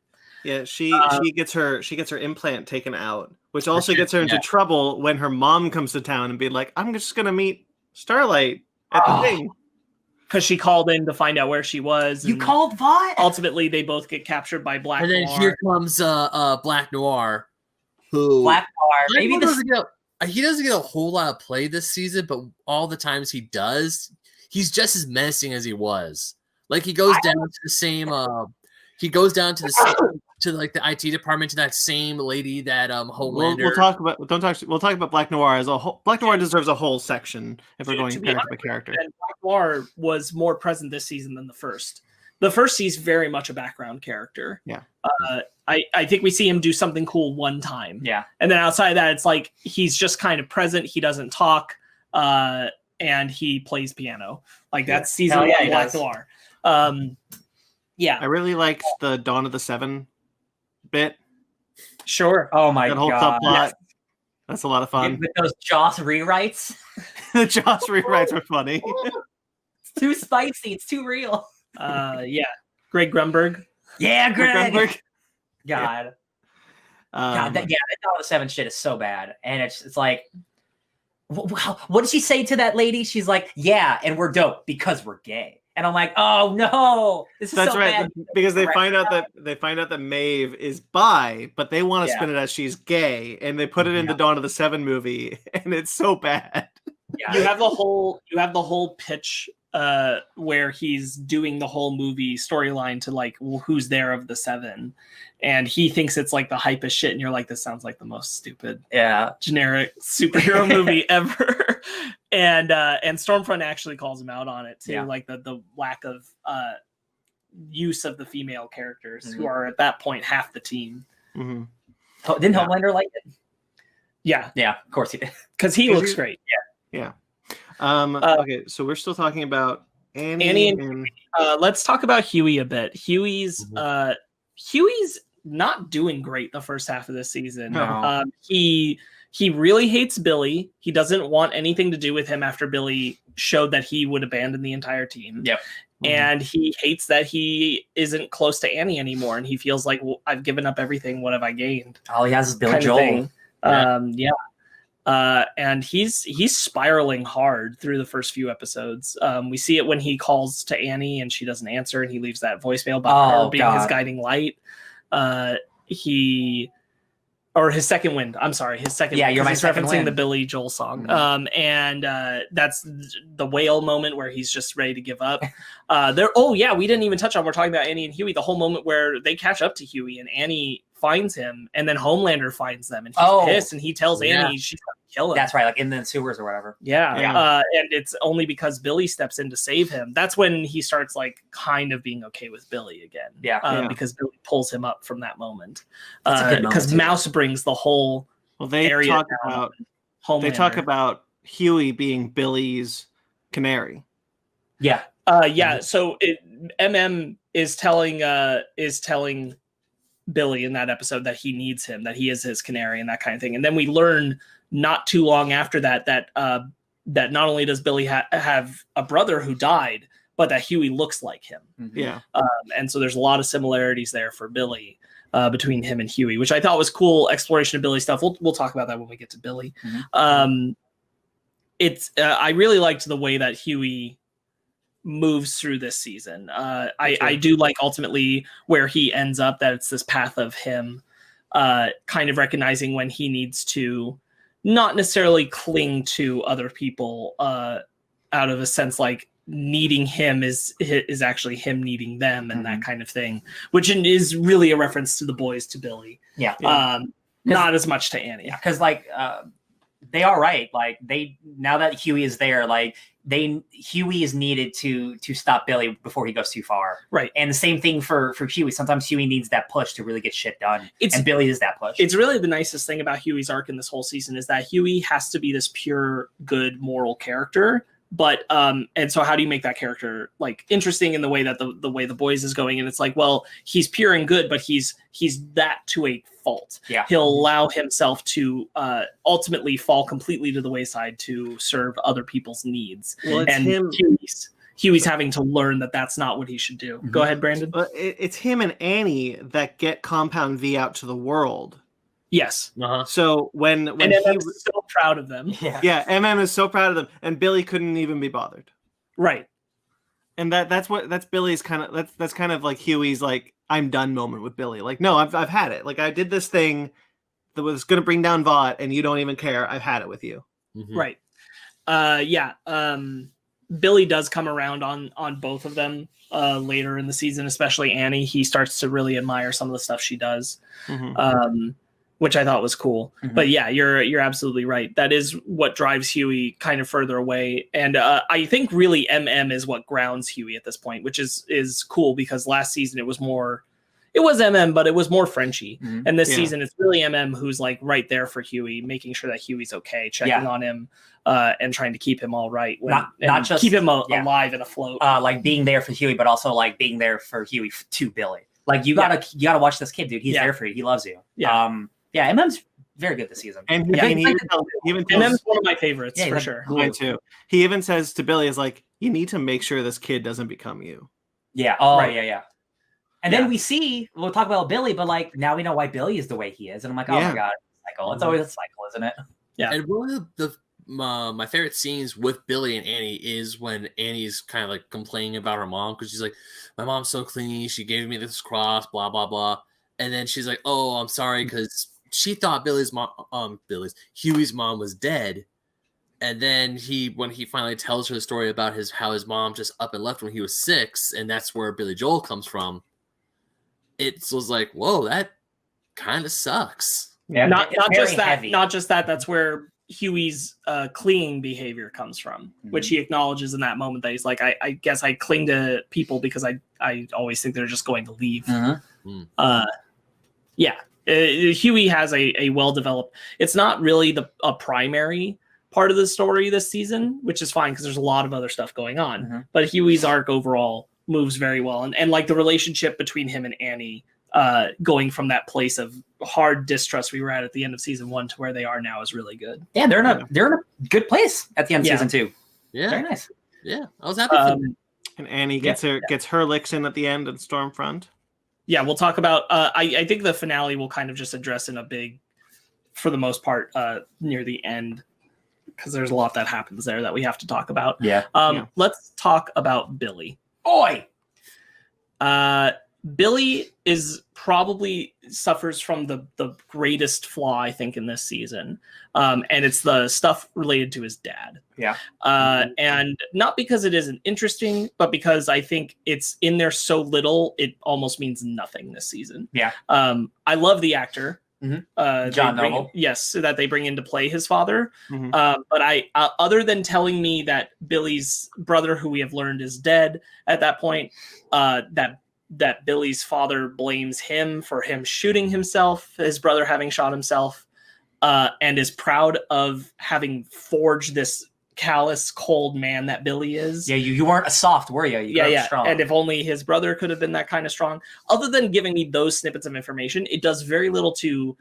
Yeah, she gets her implant taken out, which also gets her into trouble when her mom comes to town and be like, I'm just going to meet Starlight at the thing. Because she called in to find out where she was. You called what? Ultimately, they both get captured by Black Noir. And then here comes Black Noir. Black Noir. Maybe he doesn't get a whole lot of play this season, but all the times he does, he's just as menacing as he was. Like he goes down to the same. He goes down to the same, to like the IT department, to that same lady that Homelander. We'll talk about Black Noir as a whole. Black Noir deserves a whole section if we're going character by character. And Black Noir was more present this season than the first. The first he's very much a background character. Yeah. I think we see him do something cool one time. Yeah. And then outside of that, it's like he's just kind of present. He doesn't talk, and he plays piano. Like that's season one Black Noir. Yeah. I really liked the Dawn of the Seven bit. Sure. Oh my that whole god. subplot. Yes. That's a lot of fun. With those Joss rewrites. The Joss rewrites were funny. It's too spicy. It's too real. Yeah. Greg Grunberg. Yeah, Greg. Grunberg. God. That Dawn of the Seven shit is so bad. And it's like, what did she say to that lady? She's like, yeah, and we're dope because we're gay. And I'm like, oh no, this is That's so right, bad. because they find out that Maeve is bi, but they want to spin it as she's gay, and they put it in the Dawn of the Seven movie, and it's so bad. Yeah. You have the whole pitch where he's doing the whole movie storyline to like, well, who's there of the 7, and he thinks it's like the hype as shit, and you're like, this sounds like the most stupid, generic superhero movie ever. And Stormfront actually calls him out on it too, like the lack of use of the female characters who are at that point half the team. Didn't Homelander like it? Yeah, of course he did, because he looks great. Okay, so we're still talking about Annie and let's talk about Huey a bit. Huey's not doing great the first half of this season. No. He really hates Billy. He doesn't want anything to do with him after Billy showed that he would abandon the entire team. Yep. And he hates that he isn't close to Annie anymore, and he feels like, well, I've given up everything. What have I gained? All he has is Billy Joel. And he's spiraling hard through the first few episodes. We see it when he calls to Annie and she doesn't answer, and he leaves that voicemail about her being his guiding light. His second wind. I'm sorry, his second. Yeah, you're referencing the Billy Joel song. And that's the whale moment where he's just ready to give up. We didn't even touch on. We're talking about Annie and Huey. The whole moment where they catch up to Huey and Annie finds him, and then Homelander finds them, and he's pissed, and he tells Annie she's gonna kill him. That's right, like in the sewers or whatever. And it's only because Billy steps in to save him. That's when he starts like kind of being okay with Billy again. Because Billy pulls him up from that moment. Because Mouse brings the whole area down. They talk about Huey being Billy's canary. So MM is telling Billy in that episode that he needs him, that he is his canary and that kind of thing. And then we learn not too long after that that not only does Billy have a brother who died, but that Huey looks like him. And so there's a lot of similarities there for Billy between him and Huey, which I thought was cool exploration of Billy stuff. We'll talk about that when we get to Billy. I really liked the way that Huey moves through this season. I do like ultimately where he ends up, that it's this path of him kind of recognizing when he needs to not necessarily cling to other people out of a sense like needing him is actually him needing them and that kind of thing, which is really a reference to the boys, to Billy. Not as much to Annie. Because they are right. Like now that Huey is there, like Huey is needed to stop Billy before he goes too far. Right. And the same thing for Huey. Sometimes Huey needs that push to really get shit done. And Billy is that push. It's really the nicest thing about Huey's arc in this whole season is that Huey has to be this pure, good, moral character. But and so how do you make that character like interesting in the way that the way the boys is going? And it's like, well, he's pure and good, but he's that to a fault. He'll allow himself to ultimately fall completely to the wayside to serve other people's needs. Well, it's and him. Huey's having to learn that that's not what he should do. Go ahead, Brandon. But it's him and Annie that get Compound V out to the world. Yes. So when MM's so proud of them. MM is so proud of them, and Billy couldn't even be bothered. Right. And that's Billy's kind of that's kind of like Huey's like I'm done moment with Billy. Like, no, I've had it. Like I did this thing that was going to bring down Vought, and you don't even care. I've had it with you. Right. Billy does come around on both of them later in the season, especially Annie. He starts to really admire some of the stuff she does. Which I thought was cool. But yeah, you're absolutely right. That is what drives Huey kind of further away. And I think really MM is what grounds Huey at this point, which is cool because last season it was MM, but it was more Frenchie. And this season it's really MM who's like right there for Huey, making sure that Huey's okay, checking on him and trying to keep him all right. Not just keep him alive and afloat. Like being there for Huey, but also like being there for Huey to Billy. Like you gotta watch this kid, dude. He's there for you. He loves you. MM's very good this season. And MM's one of my favorites for sure. Mine too. He even says to Billy, "Is like you need to make sure this kid doesn't become you." And then we'll talk about Billy, but like now we know why Billy is the way he is, and I'm like, oh my god, cycle. It's always a cycle, isn't it? Yeah. And one of the my favorite scenes with Billy and Annie is when Annie's kind of like complaining about her mom because she's like, my mom's so clingy. She gave me this cross, blah blah blah, and then she's like, oh, I'm sorry because she thought Huey's mom was dead, And then when he finally tells her the story about how his mom just up and left when he was 6, and that's where Billy Joel comes from, it was like, whoa, that kind of sucks. Yeah, not just that. heavy. Not just that. That's where Huey's clinging behavior comes from, which he acknowledges in that moment that he's like, I guess I cling to people because I always think they're just going to leave. Huey has a well-developed, it's not really a primary part of the story this season, which is fine because there's a lot of other stuff going on, but Huey's arc overall moves very well. And like the relationship between him and Annie, going from that place of hard distrust we were at the end of season 1 to where they are now is really good. Yeah, they're in a good place at the end of season 2. Yeah, very nice. Yeah, I was happy for them. And Annie gets her licks in at the end at Stormfront. Yeah, we'll talk about. I think the finale will kind of just address in a big, for the most part, near the end, because there's a lot that happens there that we have to talk about. Yeah. Let's talk about Billy. Oi. Billy probably suffers from the greatest flaw, I think, in this season. And it's the stuff related to his dad. Yeah. And not because it isn't interesting, but because I think it's in there so little, it almost means nothing this season. Yeah. I love the actor. John Noble. Yes, that they bring in to play his father. But I, other than telling me that Billy's brother, who we have learned is dead at that point, that Billy's father blames him for him shooting himself, his brother having shot himself, and is proud of having forged this callous, cold man that Billy is. Yeah, you weren't a soft, were you? Yeah. Strong. And if only his brother could have been that kind of strong. Other than giving me those snippets of information, it does very little to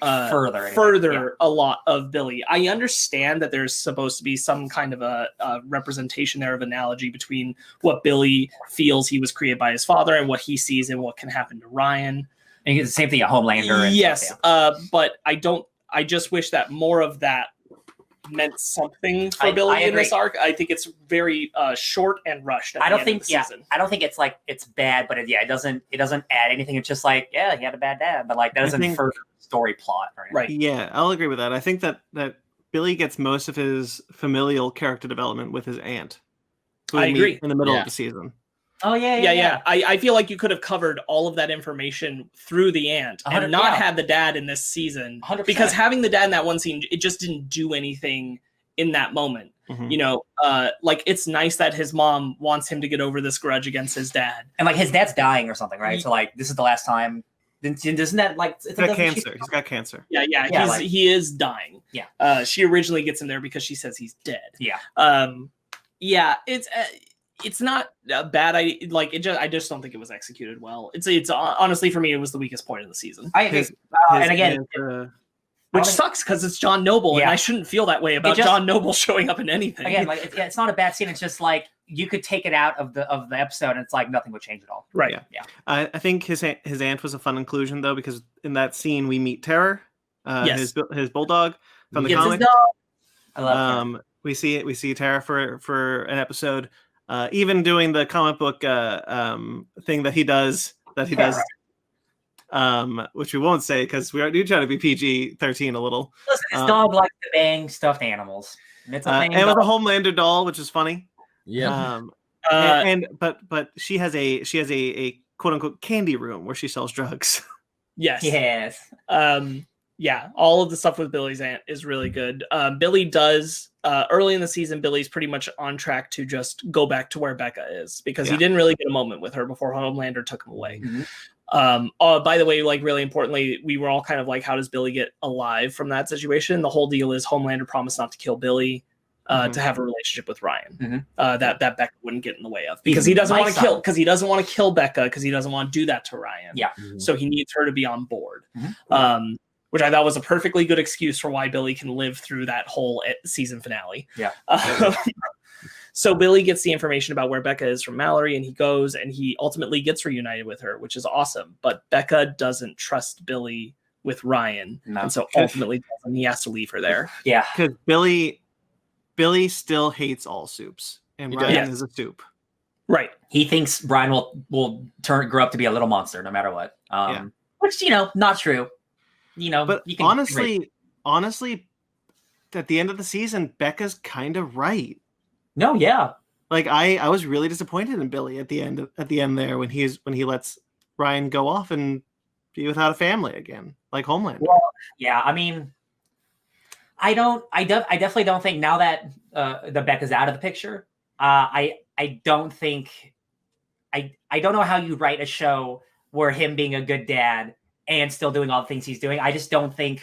further a lot of Billy. I understand that there's supposed to be some kind of a representation there of analogy between what Billy feels he was created by his father and what he sees and what can happen to Ryan. And it's the same thing at Homelander. Yes, but I just wish that more of that meant something for Billy in this arc. I think it's very short and rushed. I don't think it's like it's bad, but it doesn't add anything. It's just like, yeah, he had a bad dad, but like that doesn't further story plot or anything. Right. Yeah, I'll agree with that. I think that Billy gets most of his familial character development with his aunt. I agree. In the middle of the season. Oh yeah. I feel like you could have covered all of that information through the aunt and not had the dad in this season, 100%. because having the dad in that one scene, it just didn't do anything in that moment. You know, like it's nice that his mom wants him to get over this grudge against his dad, and like his dad's dying or something, right? So like this is the last time. Isn't that like he's got cancer? He's got cancer. Yeah. He is dying. Yeah. She originally gets him there because she says he's dead. Yeah. It's not bad. I just don't think it was executed well. It's honestly, for me, it was the weakest point of the season. I agree. And again, which sucks because it's John Noble, and I shouldn't feel that way about John Noble showing up in anything. Again, like it's not a bad scene. It's just like you could take it out of the episode, and it's like nothing would change at all. Right. Yeah. I think his aunt was a fun inclusion though, because in that scene we meet Terror, his bulldog from the comic. I love we see Terror for an episode. Even doing the comic book thing that he does, which we won't say because we do try to be PG-13 a little. Listen, his dog likes to bang stuffed animals. And it's a thing. And with a Homelander doll, which is funny. Yeah. But she has a quote unquote candy room where she sells drugs. Yes. Yeah, all of the stuff with Billy's aunt is really good. Billy does, early in the season, Billy's pretty much on track to just go back to where Becca is, because he didn't really get a moment with her before Homelander took him away. By the way, like really importantly, we were all kind of like, how does Billy get alive from that situation? The whole deal is Homelander promised not to kill Billy, to have a relationship with Ryan, that Becca wouldn't get in the way of, because he doesn't want to kill Becca, because he doesn't want to do that to Ryan. So he needs her to be on board. Which I thought was a perfectly good excuse for why Billy can live through that whole season finale. So Billy gets the information about where Becca is from Mallory, and he goes and he ultimately gets reunited with her, which is awesome. But Becca doesn't trust Billy with Ryan, and so ultimately he has to leave her there. Yeah, because Billy still hates all soups, and Ryan is a soup. Right. He thinks Ryan will grow up to be a little monster no matter what. Which not true. But honestly, at the end of the season, Becca's kind of right. No, yeah. Like I was really disappointed in Billy at the end there when he lets Ryan go off and be without a family again, like Homelander. Well, yeah, I mean, I definitely don't think now that the Becca's out of the picture, I don't think I don't know how you write a show where him being a good dad and still doing all the things he's doing. I just don't think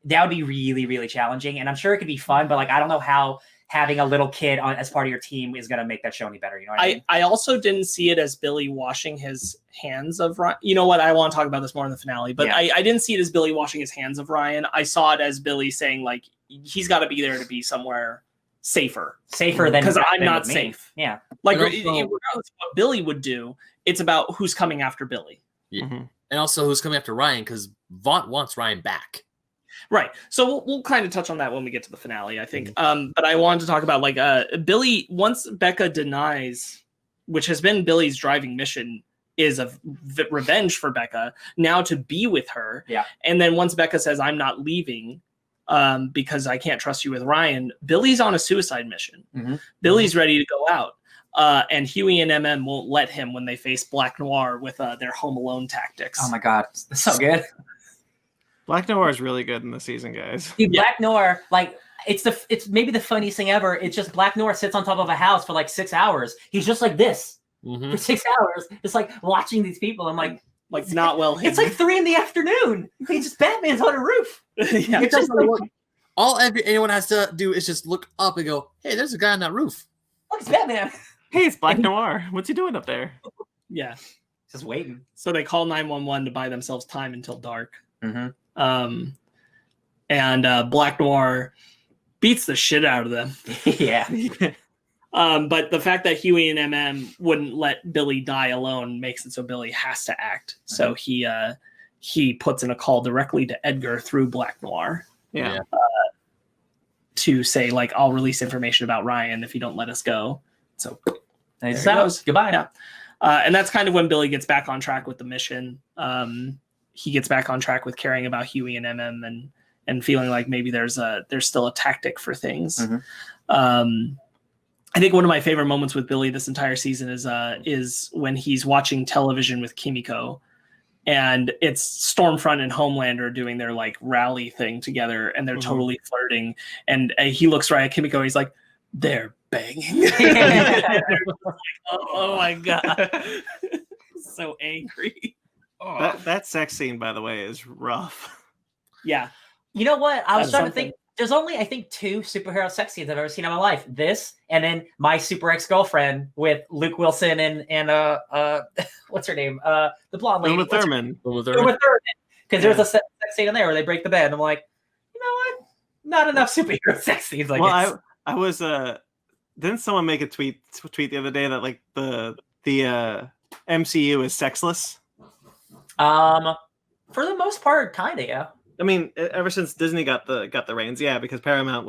that would be really, really challenging. And I'm sure it could be fun, but like I don't know how having a little kid as part of your team is going to make that show any better. You know what I mean? I also didn't see it as Billy washing his hands of Ryan. You know what? I want to talk about this more in the finale, but yeah. I didn't see it as Billy washing his hands of Ryan. I saw it as Billy saying like, he's got to be there to be somewhere safer than because I'm not safe. Yeah. Like regardless of what Billy would do, it's about who's coming after Billy. Yeah. Mm-hmm. And also who's coming after Ryan because Vaught wants Ryan back. Right. So we'll kind of touch on that when we get to the finale, I think. But I wanted to talk about like Billy, once Becca denies, which has been Billy's driving mission, is a revenge for Becca, now to be with her. Yeah. And then once Becca says, I'm not leaving because I can't trust you with Ryan, Billy's on a suicide mission. Mm-hmm. Billy's ready to go out. And Huey and MM won't let him when they face Black Noir with their Home Alone tactics. Oh my God. That's so good. Black Noir is really good in the season, guys. Dude, Black Noir, like it's maybe the funniest thing ever. It's just Black Noir sits on top of a house for like 6 hours. He's just like this for 6 hours, just like watching these people. I'm like not well hidden. It's like 3 p.m. He just Batman's on a roof. Yeah. It's just like, anyone has to do is just look up and go, hey, there's a guy on that roof. Look, it's Batman. Hey, it's Black Noir. What's he doing up there? Yeah. Just waiting. So they call 911 to buy themselves time until dark. Mm-hmm. And Black Noir beats the shit out of them. Yeah. But the fact that Huey and MM wouldn't let Billy die alone makes it so Billy has to act. So he puts in a call directly to Edgar through Black Noir. Yeah. To say like, I'll release information about Ryan if you don't let us go. So there he goes. Goodbye. Yeah. And that's kind of when Billy gets back on track with the mission. He gets back on track with caring about Huey and MM and feeling like maybe there's still a tactic for things. Mm-hmm. I think one of my favorite moments with Billy this entire season is when he's watching television with Kimiko, and it's Stormfront and Homelander doing their like rally thing together, and they're totally flirting. And he looks right at Kimiko, and he's like, "They're banging." Like, oh my God, so angry. That sex scene, by the way, is rough. Yeah. You know what? I was starting to think there's only, I think, 2 superhero sex scenes I've ever seen in my life. This and then My Super Ex-Girlfriend with Luke Wilson and what's her name? The blonde lady. Uma Thurman. Because there's a sex scene in there where they break the bed. And I'm like, you know what? Not enough superhero sex scenes. Like I was didn't someone make a tweet the other day that like the MCU is sexless? For the most part, kind of, yeah. I mean, ever since Disney got the reins, yeah, because Paramount,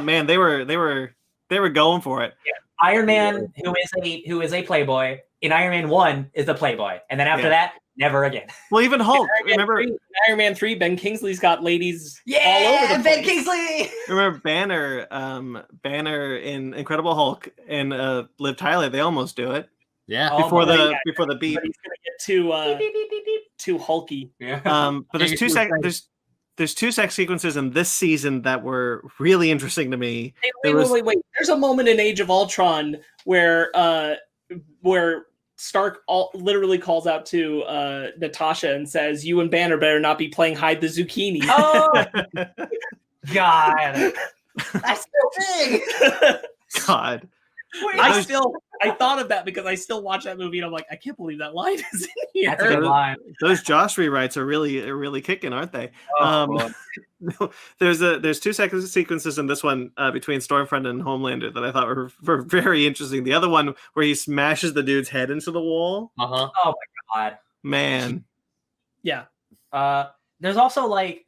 man, they were going for it. Yeah. Iron Man, who is a Playboy, in Iron Man 1 is a Playboy, and then after that, never again. Well, even Hulk. Remember Iron Man 3? Ben Kingsley's got ladies all over the place. Ben Kingsley. Remember Banner in Incredible Hulk and Liv Tyler? They almost do it. Yeah. Before the beep. But he's gonna get too hulky. Yeah. But there's 2 sex sequences in this season that were really interesting to me. Hey, wait. There's a moment in Age of Ultron where Stark literally calls out to Natasha and says, "You and Banner better not be playing hide the zucchini." Oh God, that's so big. God. Wait, I thought of that because I still watch that movie and I'm like, I can't believe that line is in here. That's a good line. Those Josh rewrites are really kicking, aren't they? There's 2 sex sequences in this one between Stormfront and Homelander that I thought were very interesting. The other one where he smashes the dude's head into the wall. Oh my God, man. Yeah. There's also like.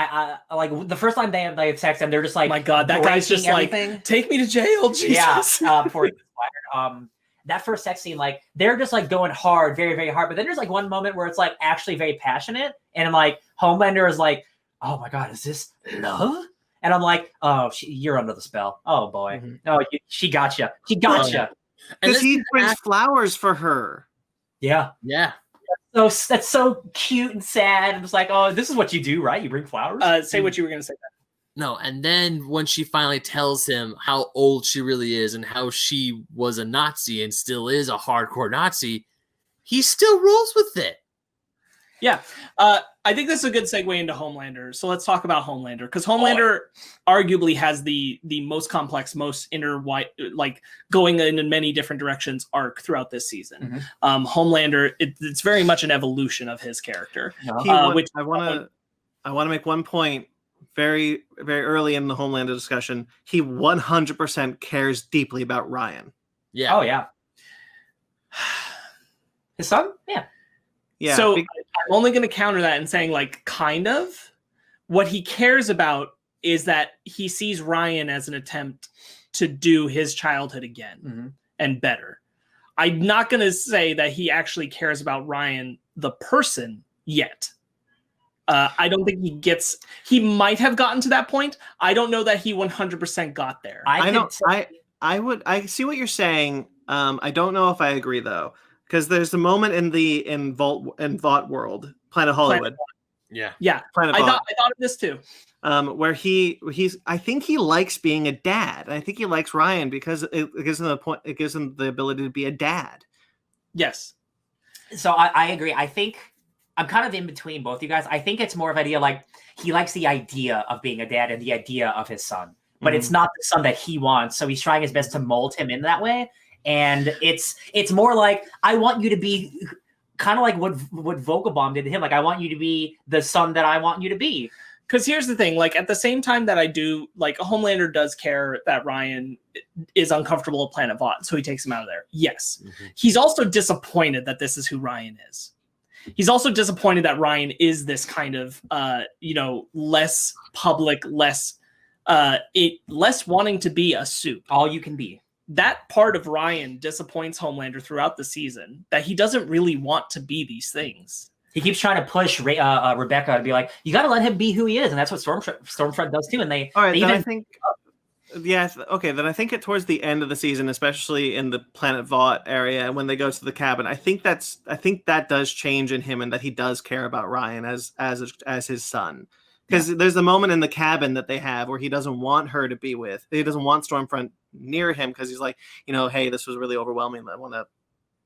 I like the first time they have sex and they're just like, my God, that guy's just everything. Like, take me to jail, Jesus. Yeah, before he gets fired. That first sex scene, like they're just like going hard, very, very hard. But then there's like one moment where it's like actually very passionate, and I'm like, Homelander is like, oh my God, is this love? And I'm like, oh, you're under the spell. Oh boy. Mm-hmm. Oh, she gotcha. She gotcha. Because he brings flowers for her. Yeah. Yeah. So that's so cute and sad. And it's like, oh, this is what you do, right? You bring flowers. Say what you were going to say. No, and then when she finally tells him how old she really is and how she was a Nazi and still is a hardcore Nazi, he still rolls with it. Yeah. I think this is a good segue into Homelander. So let's talk about Homelander, because Homelander arguably has the most complex, most like going in many different directions arc throughout this season. Homelander, it's very much an evolution of his character. Which I want to make one point very, very early in the Homelander discussion. He 100% cares deeply about Ryan. Yeah. Oh, yeah. His son? Yeah. Yeah. So I'm only going to counter that and saying, like, kind of. What he cares about is that he sees Ryan as an attempt to do his childhood again and better. I'm not going to say that he actually cares about Ryan, the person, yet. I don't think he might have gotten to that point. I don't know that he 100% got there. I see what you're saying. I don't know if I agree though, because there's a moment in Vought World, Planet Hollywood. Yeah. Planet I Vought, thought of this too. Where I think he likes being a dad. I think he likes Ryan because it gives him the ability to be a dad. Yes. So I agree. I think I'm kind of in between both you guys. I think it's more of an idea like he likes the idea of being a dad and the idea of his son, but it's not the son that he wants. So he's trying his best to mold him in that way. And it's more like, I want you to be kind of like what Vogelbaum did to him. Like, I want you to be the son that I want you to be. Because here's the thing, like, at the same time that I do, like, Homelander does care that Ryan is uncomfortable at Planet Vought, so he takes him out of there. Yes. He's also disappointed that this is who Ryan is. He's also disappointed that Ryan is this kind of, less public, less wanting to be a supe. All you can be. That part of Ryan disappoints Homelander throughout the season, that he doesn't really want to be these things. He keeps trying to push Rebecca to be like, you got to let him be who he is. And that's what Stormfront does too. And then I think towards the end of the season, especially in the Planet Vought area, when they go to the cabin, I think that does change in him, and that he does care about Ryan as his son. Because there's a moment in the cabin that they have where he doesn't want her to be with. He doesn't want Stormfront near him because he's like, hey, this was really overwhelming. I want to,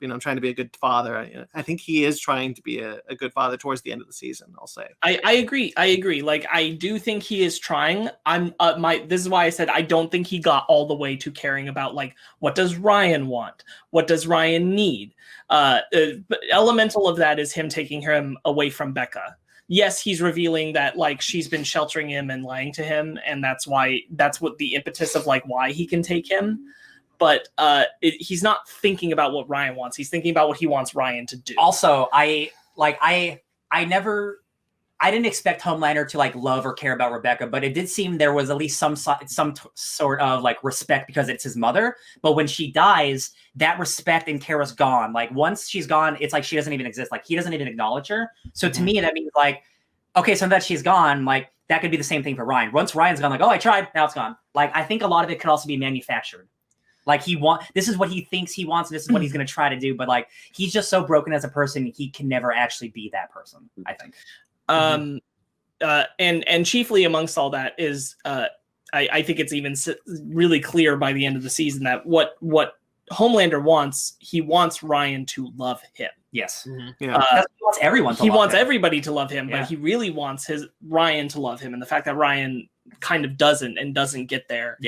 I'm trying to be a good father. I think he is trying to be a good father towards the end of the season, I'll say. I agree. Like, I do think he is trying. This is why I said I don't think he got all the way to caring about, like, what does Ryan want? What does Ryan need? Elemental of that is him taking him away from Becca. Yes, he's revealing that, like, she's been sheltering him and lying to him, and that's what the impetus of, like, why he can take him. But he's not thinking about what Ryan wants. He's thinking about what he wants Ryan to do. Also, I didn't expect Homelander to, like, love or care about Rebecca, but it did seem there was at least some sort of, like, respect because it's his mother. But when she dies, that respect and care is gone. Like, once she's gone, it's like she doesn't even exist. Like, he doesn't even acknowledge her. So to me, that means, like, okay, so that she's gone, like, that could be the same thing for Ryan. Once Ryan's gone, like, oh, I tried, now it's gone. Like, I think a lot of it could also be manufactured. Like, this is what he thinks he wants, and this is what he's going to try to do. But, like, he's just so broken as a person, he can never actually be that person, I think. And chiefly amongst all that is, I think it's even really clear by the end of the season that what Homelander wants, he wants Ryan to love him. Yes. He wants everyone to love him. He wants everybody to love him, but he really wants Ryan to love him. And the fact that Ryan kind of doesn't get there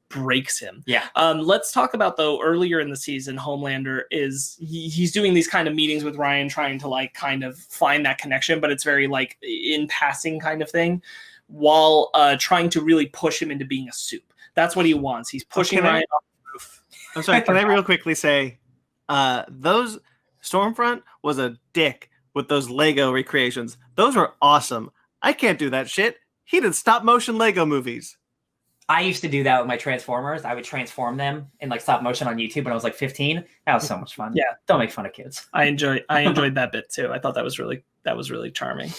breaks him. Let's talk about, though, earlier in the season, Homelander is he's doing these kind of meetings with Ryan, trying to, like, kind of find that connection, but it's very, like, in passing kind of thing, while trying to really push him into being a supe. That's what he wants. He's pushing Ryan off the roof. I'm sorry, can I real quickly say those Stormfront was a dick with those Lego recreations. Those were awesome. I can't do that shit. He did stop motion Lego movies. I used to do that with my Transformers. I would transform them in, like, stop motion on YouTube when I was, like, 15. That was so much fun. Yeah. Don't make fun of kids. I enjoyed that bit too. I thought that was really charming.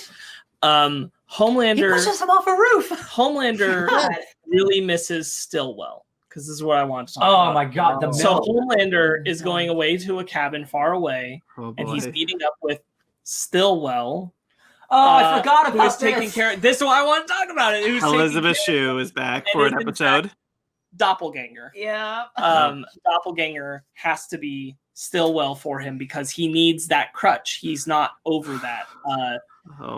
Homelander He pushes him off a roof. Homelander really misses Stillwell, because this is what I want to talk about. Oh my god! So Homelander is going away to a cabin far away, and he's meeting up with Stillwell. Oh, I forgot about who's taking care of this. Is why I want to talk about it. Elizabeth Shue is back for an episode. Doppelganger. Yeah. Doppelganger has to be Stillwell for him because he needs that crutch. He's not over that.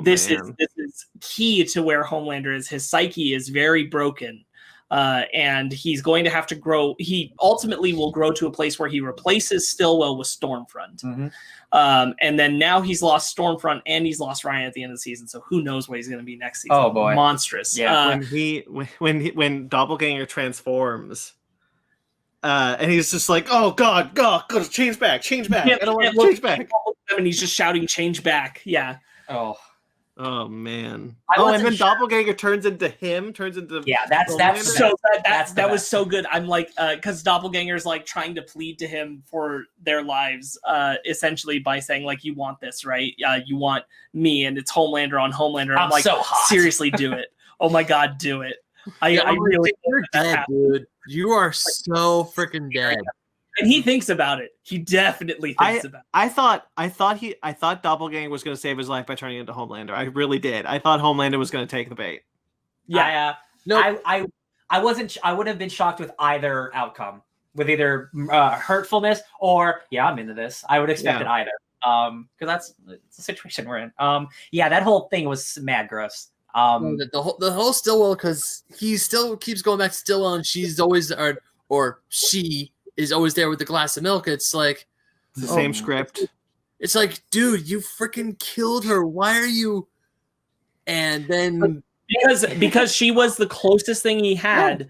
This is key to where Homelander is. His psyche is very broken. And he's going to have to grow. He ultimately will grow to a place where he replaces Stillwell with Stormfront. Mm-hmm. And then now he's lost Stormfront and he's lost Ryan at the end of the season. So who knows what he's going to be next season? Oh boy, monstrous! Yeah, when Doppelganger transforms, and he's just like, "Oh God, go change back. I don't want to change back." And he's just shouting, "Change back!" Yeah. Oh man! And then Doppelganger turns into that was so good. I'm like, because Doppelganger's like trying to plead to him for their lives, essentially by saying like, "You want this, right? You want me," and it's Homelander on Homelander. I'm like, so hot. Seriously, do it! Oh my God, do it! I really, you're dead, dude. You are so freaking dead. And he thinks about it. He definitely thinks about it. I thought Doppelganger was going to save his life by turning into Homelander. I really did. I thought Homelander was going to take the bait. Yeah. I wasn't. I wouldn't have been shocked with either outcome, with either hurtfulness or I'm into this. I would expect it either. Because that's the situation we're in. That whole thing was mad gross. The whole Stillwell, because he still keeps going back to Stillwell, and she's always or she is always there with the glass of milk. It's like it's the same script. It's like, dude, you freaking killed her. Why are you? And then because she was the closest thing he had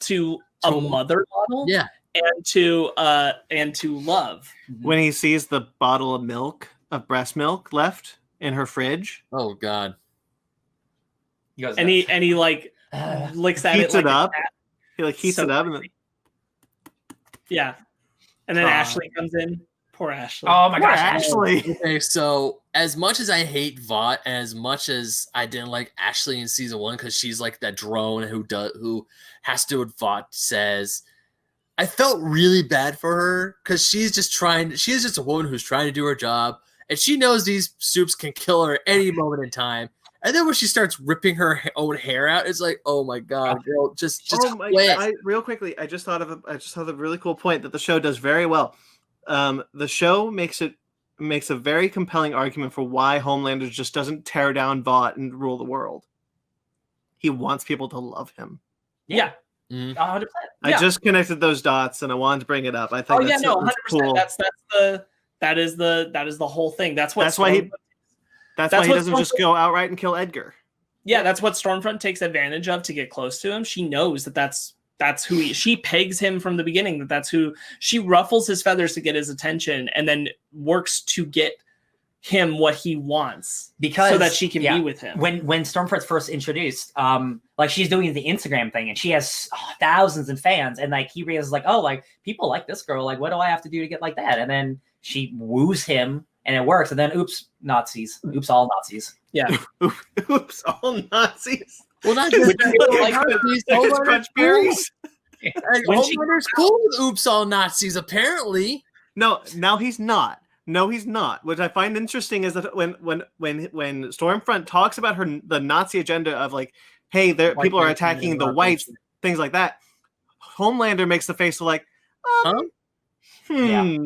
to a mother model, and to love. When he sees the bottle of breast milk left in her fridge. Oh God. And he like licks at heats it up. He like heats it up. Yeah. And then Ashley comes in. Poor Ashley. Oh my gosh, Ashley. Okay, so as much as I hate Vought, and as much as I didn't like Ashley in season 1 because she's like that drone who has to do what Vought says, I felt really bad for her because she's just a woman who's trying to do her job, and she knows these soups can kill her any moment in time. And then when she starts ripping her own hair out, it's like, oh my God, girl, just quit. Real quickly, I just thought of a really cool point that the show does very well. The show makes a very compelling argument for why Homelander just doesn't tear down Vought and rule the world. He wants people to love him. Yeah. 100%. I just connected those dots and I wanted to bring it up. I think 100%. Cool. That is the whole thing. That's why he doesn't just go outright and kill Edgar. Yeah, that's what Stormfront takes advantage of to get close to him. She knows that's who she pegs him from the beginning. That's who she ruffles his feathers to get his attention, and then works to get him what he wants so that she can be with him. When Stormfront's first introduced, like she's doing the Instagram thing, and she has thousands of fans, and like he realizes like, oh, like people like this girl. Like, what do I have to do to get like that? And then she woos him. And it works, and then oops, Nazis. Oops, all Nazis. Yeah. Oops, all Nazis. Well, not just crunch berries. Homelander's cool with oops, all Nazis, apparently. No, now he's not. No, he's not. What I find interesting is that when Stormfront talks about the Nazi agenda of like, hey, people are attacking the whites, things like that, Homelander makes the face of like, Yeah.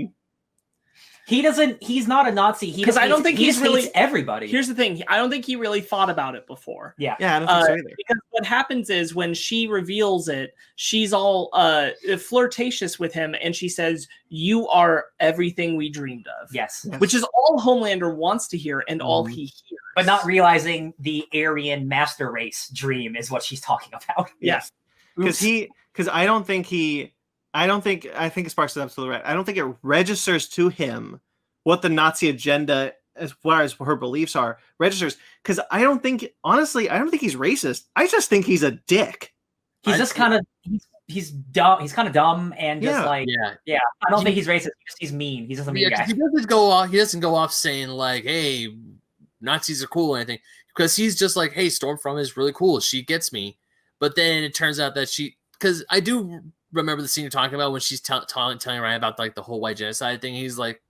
He's not a Nazi. Because I don't think he's really hates everybody. Here's the thing. I don't think he really thought about it before. Yeah. Yeah, I don't think so either. Because what happens is when she reveals it, she's all flirtatious with him, and she says, "You are everything we dreamed of." Yes. Which is all Homelander wants to hear and all he hears. But not realizing the Aryan master race dream is what she's talking about. Yes. Because I think Sparks is absolutely right. I don't think it registers to him what the Nazi agenda, as far as her beliefs are, registers. Because I don't think he's racist. I just think he's a dick. He's just kind of he's dumb. He's kind of dumb and just I don't think he's racist. He's mean. He's just a mean guy. He doesn't go off saying like, "Hey, Nazis are cool" or anything. because he's just like, hey, Stormfront is really cool. She gets me. But then it turns out that because I do remember the scene you're talking about when she's telling Ryan about like the whole white genocide thing. He's like,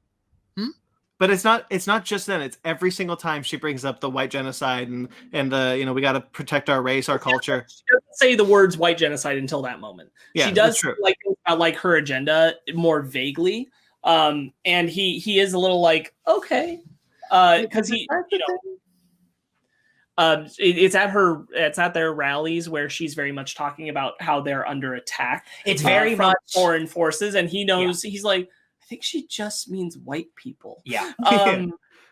But it's not just then. It's every single time she brings up the white genocide and the we got to protect our race, our culture. She doesn't say the words white genocide until that moment. Yeah, she does like her agenda more vaguely. And he is a little like, okay, because it's at their rallies where she's very much talking about how they're under attack. It's very much foreign forces, and he knows he's like, I think she just means white people. Yeah.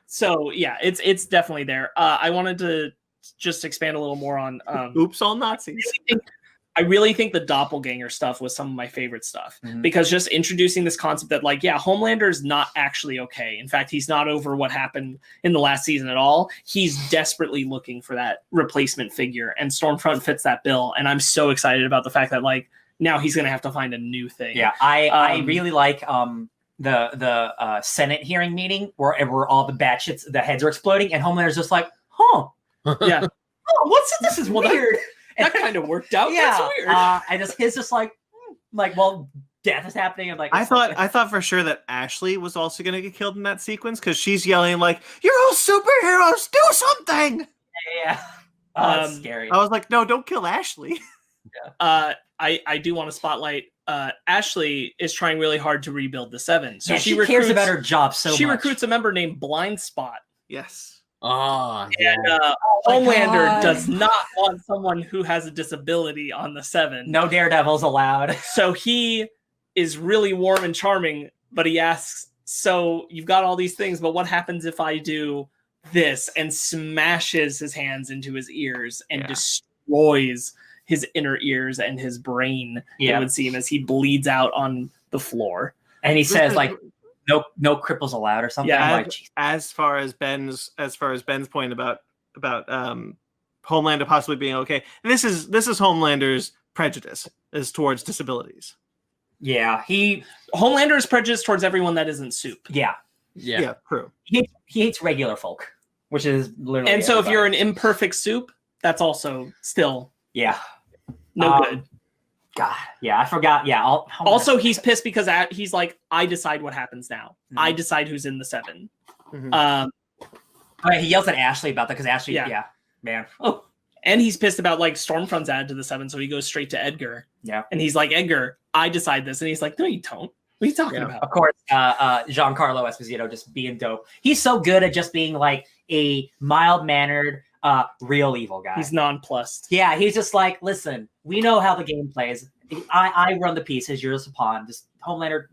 So yeah, it's definitely there. I wanted to just expand a little more on oops, all Nazis. I really think the doppelganger stuff was some of my favorite stuff because just introducing this concept that like, yeah, Homelander is not actually okay. In fact, he's not over what happened in the last season at all. He's desperately looking for that replacement figure, and Stormfront fits that bill. And I'm so excited about the fact that like now he's going to have to find a new thing. Yeah, I really like the Senate hearing meeting where all the heads are exploding, and Homelander's just like, huh, yeah, oh, what's it? This is weird. That kind of worked out. Yeah, that's weird. His just like, well, death is happening. I'm like, I thought for sure that Ashley was also going to get killed in that sequence because she's yelling like, "You're all superheroes, do something!" Yeah, that's scary. I was like, no, don't kill Ashley. Yeah. I do want to spotlight. Ashley is trying really hard to rebuild the Seven. So she cares about her job so much. She recruits a member named Blind Spot. Yes. Oh, and Homelander does not want someone who has a disability on the Seven. No daredevils allowed. So he is really warm and charming, but he asks, so you've got all these things, but what happens if I do this? And smashes his hands into his ears and destroys his inner ears and his brain, it would seem, as he bleeds out on the floor. And he says, like, no cripples allowed or something. Yeah, like, as far as Ben's point about Homelander possibly being okay, this is Homelander's prejudice is towards disabilities. Yeah, Homelander is prejudiced towards everyone that isn't soup. Yeah, true. He hates regular folk, which is literally. And so, if you're an imperfect soup, that's also still no good. God, yeah, I forgot. Yeah. Also, he's pissed because he's like, I decide what happens now. I decide who's in the Seven. He yells at Ashley about that because Ashley, man. Oh, and he's pissed about like Stormfront's added to the Seven, so he goes straight to Edgar. Yeah, and he's like, Edgar, I decide this, and he's like, no, you don't. What are you talking about? Of course, Giancarlo Esposito just being dope. He's so good at just being like a mild-mannered, real evil guy. He's nonplussed. Yeah, he's just like, listen, we know how the game plays. I run the pieces. You're just a pawn. Just Homelander,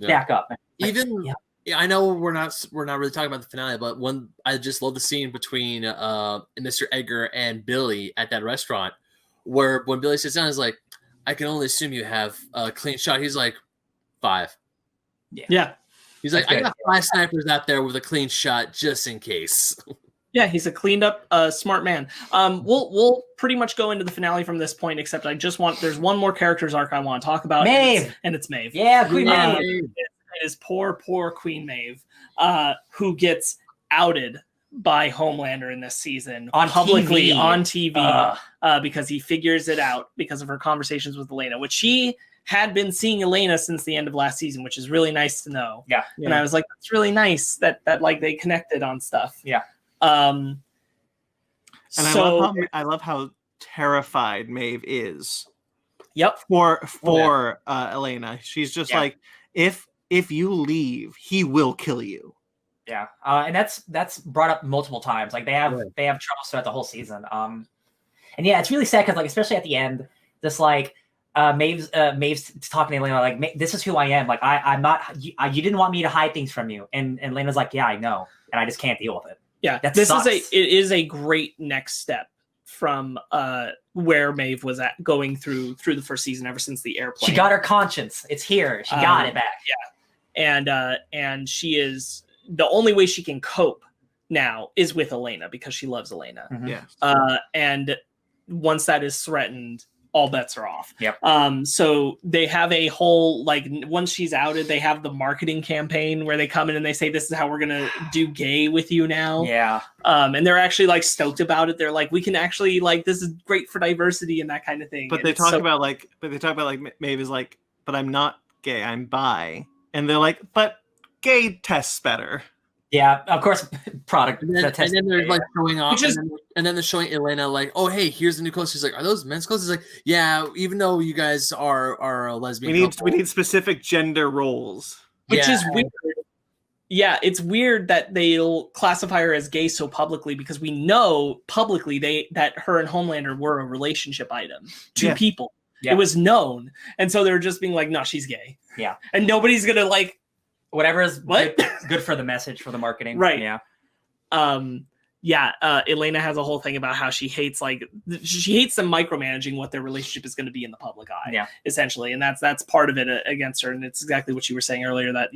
back up. Even I know we're not really talking about the finale, but I just love the scene between Mr. Edgar and Billy at that restaurant, where when Billy sits down, he's like, I can only assume you have a clean shot. He's like, 5. Yeah. He's like, I got 5 snipers out there with a clean shot just in case. Yeah, he's a cleaned up, smart man. We'll pretty much go into the finale from this point, except there's one more character's arc I want to talk about. Maeve. And it's Maeve. Yeah, Queen Maeve. It is poor Queen Maeve, who gets outed by Homelander in this season publicly on TV because he figures it out because of her conversations with Elena, which she had been seeing Elena since the end of last season, which is really nice to know. Yeah. And I was like, that's really nice that like they connected on stuff. Yeah. And I love how terrified Maeve is. Yep. For Elena, she's just like, if you leave, he will kill you. Yeah, and that's brought up multiple times. Like they have trouble throughout the whole season. And yeah, it's really sad because like especially at the end, just like Maeve's talking to Elena like, this is who I am. Like I'm not. You didn't want me to hide things from you, and Elena's like, yeah, I know, and I just can't deal with it. Yeah, it is a great next step from where Maeve was at going through the first season ever since the airplane. She got her conscience. It's here. She got it back. Yeah, and she is the only way she can cope now is with Elena because she loves Elena. Yeah. And once that is threatened, all bets are off. Yep. So they have a whole, like, once she's outed, they have the marketing campaign where they come in and they say, this is how we're gonna do gay with you now. Yeah. And they're actually like stoked about it. They're like, we can actually, like, this is great for diversity and that kind of thing. But they talk about like Maeve is like, but I'm not gay, I'm bi. And they're like, but gay tests better. Yeah, of course, product. And then they're like showing off, and then they're showing Elena like, "Oh, hey, here's the new clothes." She's like, "Are those men's clothes?" He's like, "Yeah, even though you guys are a lesbian, we need specific gender roles." Which is weird. Yeah, it's weird that they'll classify her as gay so publicly, because we know publicly that her and Homelander were a relationship item. Two people. Yeah. It was known, and so they're just being like, "No, she's gay." Yeah, and nobody's gonna like. Whatever is good for the message, for the marketing. Right. Yeah. Elena has a whole thing about how she hates them micromanaging what their relationship is going to be in the public eye. Yeah. Essentially. And that's part of it against her. And it's exactly what you were saying earlier, that,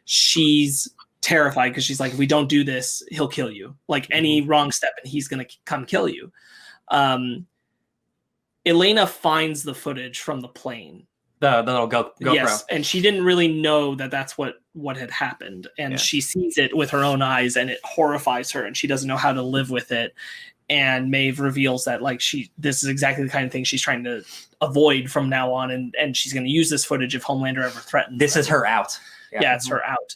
she's terrified because she's like, if we don't do this, he'll kill you. Like any wrong step and he's going to come kill you. Elena finds the footage from the plane. The little GoPro. Yes, and she didn't really know that that's what had happened. And she sees it with her own eyes, and it horrifies her, and she doesn't know how to live with it. And Maeve reveals that, like, this is exactly the kind of thing she's trying to avoid from now on, and she's going to use this footage if Homelander ever threatens. This is her out. Yeah, it's her out.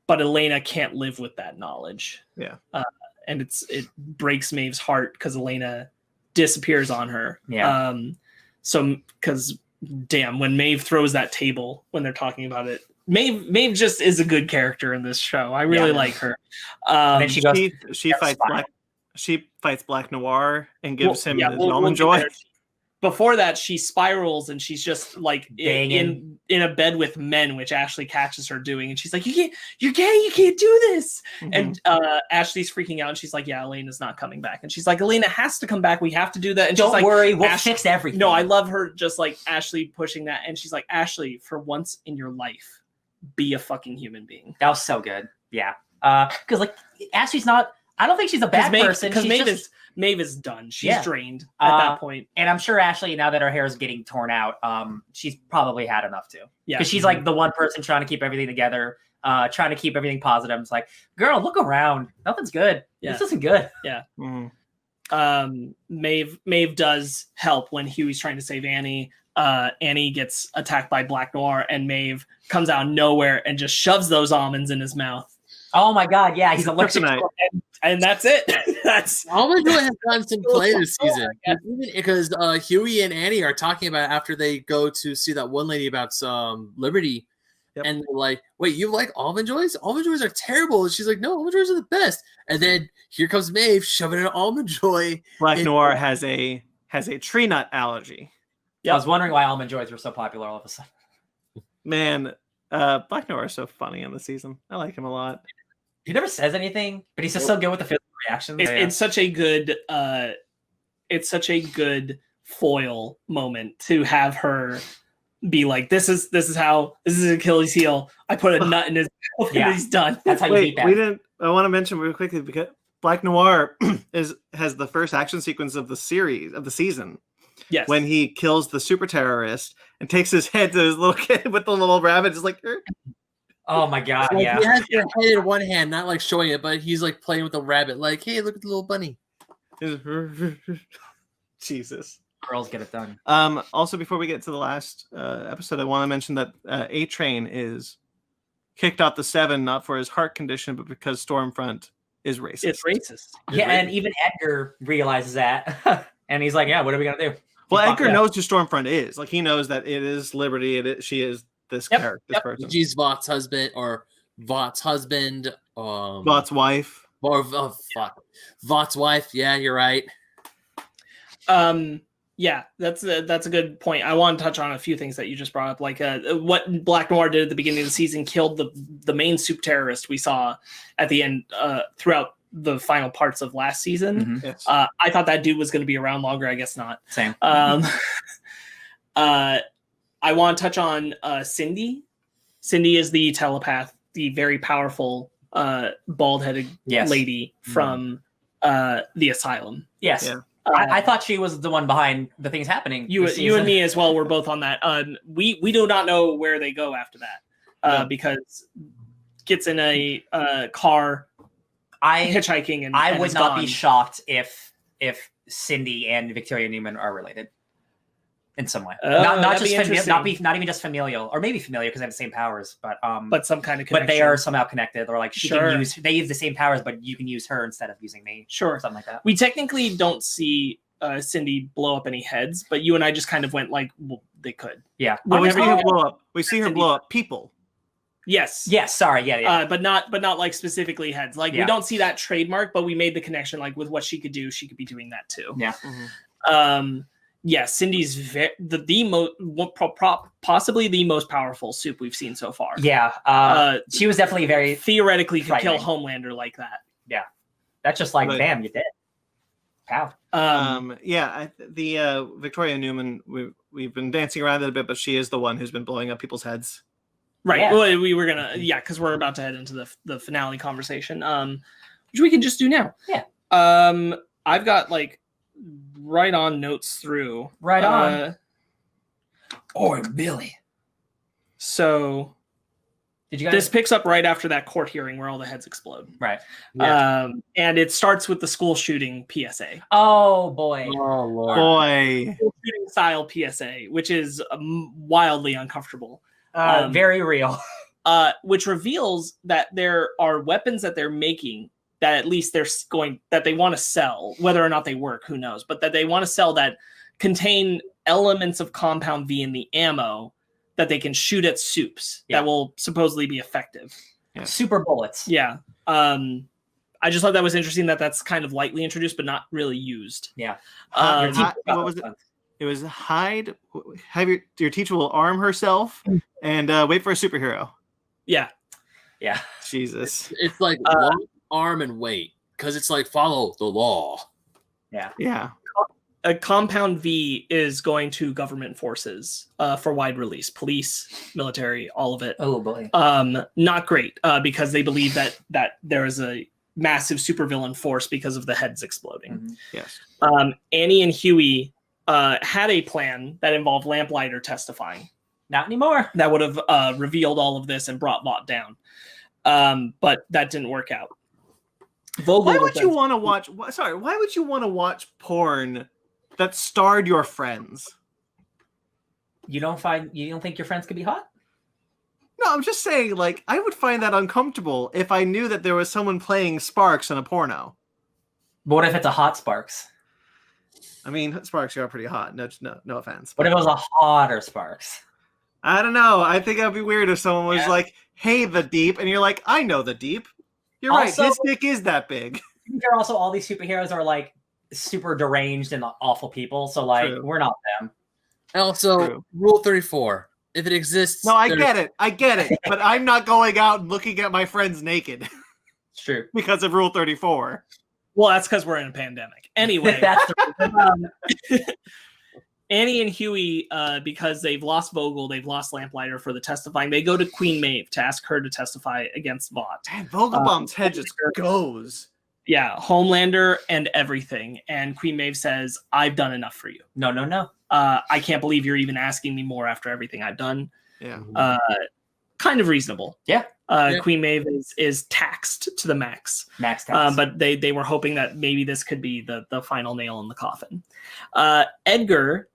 But Elena can't live with that knowledge. Yeah. And it breaks Maeve's heart because Elena disappears on her. Yeah. So, because damn, when Maeve throws that table when they're talking about it, Maeve just is a good character in this show. I really like her. And then she fights Black Noir and gives him his almond joy. Before that, she spirals and she's just like in a bed with men, which Ashley catches her doing, and she's like, you're gay, you can't do this. Mm-hmm. And Ashley's freaking out, and she's like, yeah, Elena's not coming back. And she's like, Elena has to come back, we have to do that. And don't she's like, worry, we'll fix everything. No, I love her just like Ashley pushing that, and she's like, Ashley, for once in your life, be a fucking human being. That was so good. Yeah. Because like Ashley's not, I don't think she's a bad person. Because Maeve is done. She's drained at that point. And I'm sure Ashley, now that her hair is getting torn out, she's probably had enough too. Yeah. Because she's like the one person trying to keep everything together, trying to keep everything positive. It's like, girl, look around. Nothing's good. Yeah. This isn't good. Yeah. Mm-hmm. Maeve does help when Huey's trying to save Annie. Annie gets attacked by Black Noir, and Maeve comes out of nowhere and just shoves those almonds in his mouth. Oh my god, yeah, he's allergic to it. And that's it. That's Almond Joy has gotten some play this season. Because Huey and Annie are talking about it after they go to see that one lady about Liberty. Yep. And they're like, wait, you like Almond Joys? Almond Joys are terrible. And she's like, no, Almond Joys are the best. And then here comes Maeve shoving an Almond Joy. Black Noir has a tree nut allergy. Yeah, I was wondering why Almond Joys were so popular all of a sudden. Man, Black Noir is so funny in the season. I like him a lot. He never says anything, but he's just so good with the physical reactions. It's such a good foil moment to have her be like, this is Achilles' heel. I put a nut in his mouth and he's done. That's how you beat that. I want to mention real quickly because Black Noir has the first action sequence of the season. Yes. When he kills the super terrorist and takes his head to his little kid with the little rabbit, just like. Oh my god! Like, yeah, he has their head in one hand, not like showing it, but he's like playing with the rabbit. Like, hey, look at the little bunny. Jesus, girls get it done. Also, before we get to the last episode, I want to mention that A-Train is kicked off the 7 not for his heart condition, but because Stormfront is racist. It's racist. Yeah, and even Edgar realizes that, and he's like, "Yeah, what are we gonna do?" Well, Edgar knows who Stormfront is. Like, he knows that it is Liberty. She is. This character, this person. She's Vought's husband, or Vought's husband, Vought's wife, or Vought's wife. Yeah, you're right. Yeah, that's a good point. I want to touch on a few things that you just brought up, like what Black Noir did at the beginning of the season, killed the main soup terrorist we saw at the end throughout the final parts of last season. Mm-hmm. Yes. I thought that dude was going to be around longer. I guess not. Same. I want to touch on Cindy. Cindy is the telepath, the very powerful bald-headed lady from the asylum. Yes. I thought she was the one behind the things happening. You and me as well. We're both on that. We do not know where they go after that because gets in a car, hitchhiking, and I would not be shocked if Cindy and Victoria Newman are related in some way. Not even just familial, or maybe familiar because they have the same powers, but some kind of connection. But they are somehow connected, or like they use the same powers, but you can use her instead of using me. Sure, something like that. We technically don't see Cindy blow up any heads, but you and I just kind of went like, well, they could. Yeah. Well, we see her blow up. We see her blow up people. Yes. Sorry. Yeah. But not like specifically heads. Like we don't see that trademark, but we made the connection. Like with what she could do, she could be doing that too. Yeah. Mm-hmm. Cindy's possibly the most powerful soup we've seen so far. Yeah. She was definitely very theoretically could kill Homelander like that. Yeah. That's just like, bam, you're dead. Pow. The Victoria Newman, we've been dancing around it a bit, but she is the one who's been blowing up people's heads. Right. Yeah. Well, we were gonna, because we're about to head into the finale conversation, which we can just do now. Yeah. I've got like right on notes through. Right on. Or Billy. So, did you guys? This picks up right after that court hearing where all the heads explode. Right. Yeah. And it starts with the school shooting PSA. Oh boy. Oh Lord. Boy. School shooting style PSA, which is wildly uncomfortable. Very real. Which reveals that there are weapons that they're making that at least that they want to sell, whether or not they work, who knows, but that they want to sell that contain elements of compound V in the ammo that they can shoot at soups that will supposedly be effective. Yeah. Super bullets. Yeah. I just thought that was interesting that that's kind of lightly introduced, but not really used. Yeah. What was it? It was hide. Have your teacher will arm herself and wait for a superhero. Yeah. Yeah. Jesus. It's like arm and wait because it's like follow the law. Yeah. Yeah. A compound V is going to government forces for wide release, police, military, all of it. Oh boy. Not great because they believe that there is a massive supervillain force because of the heads exploding. Mm-hmm. Yes. Annie and Huey had a plan that involved Lamplighter testifying. Not anymore. That would have revealed all of this and brought Vought down. But that didn't work out. Why would you want to watch? Why would you want to watch porn that starred your friends? You don't think your friends could be hot? No, I'm just saying, like, I would find that uncomfortable if I knew that there was someone playing Sparks in a porno. But what if it's a hot Sparks? I mean, Sparks are pretty hot. No offense. What if it was a hotter Sparks? I don't know. I think that'd be weird if someone was like, "Hey, the Deep," and you're like, "I know the Deep." You're right. His dick is that big. There are also all these superheroes are like super deranged and awful people. So like, we're not them. And also, Rule 34. If it exists, no, I get it. But I'm not going out and looking at my friends naked. It's true because of Rule 34. Well, that's because we're in a pandemic. Anyway, that's the reason. Annie and Huey, because they've lost Vogel, they've lost Lamplighter for the testifying. They go to Queen Maeve to ask her to testify against Vought. Man, Vogelbaum's head just goes. Yeah, Homelander and everything. And Queen Maeve says, "I've done enough for you." No. I can't believe you're even asking me more after everything I've done. Yeah. Kind of reasonable. Yeah. Queen Maeve is taxed to the max. Max tax. But they were hoping that maybe this could be the final nail in the coffin. Edgar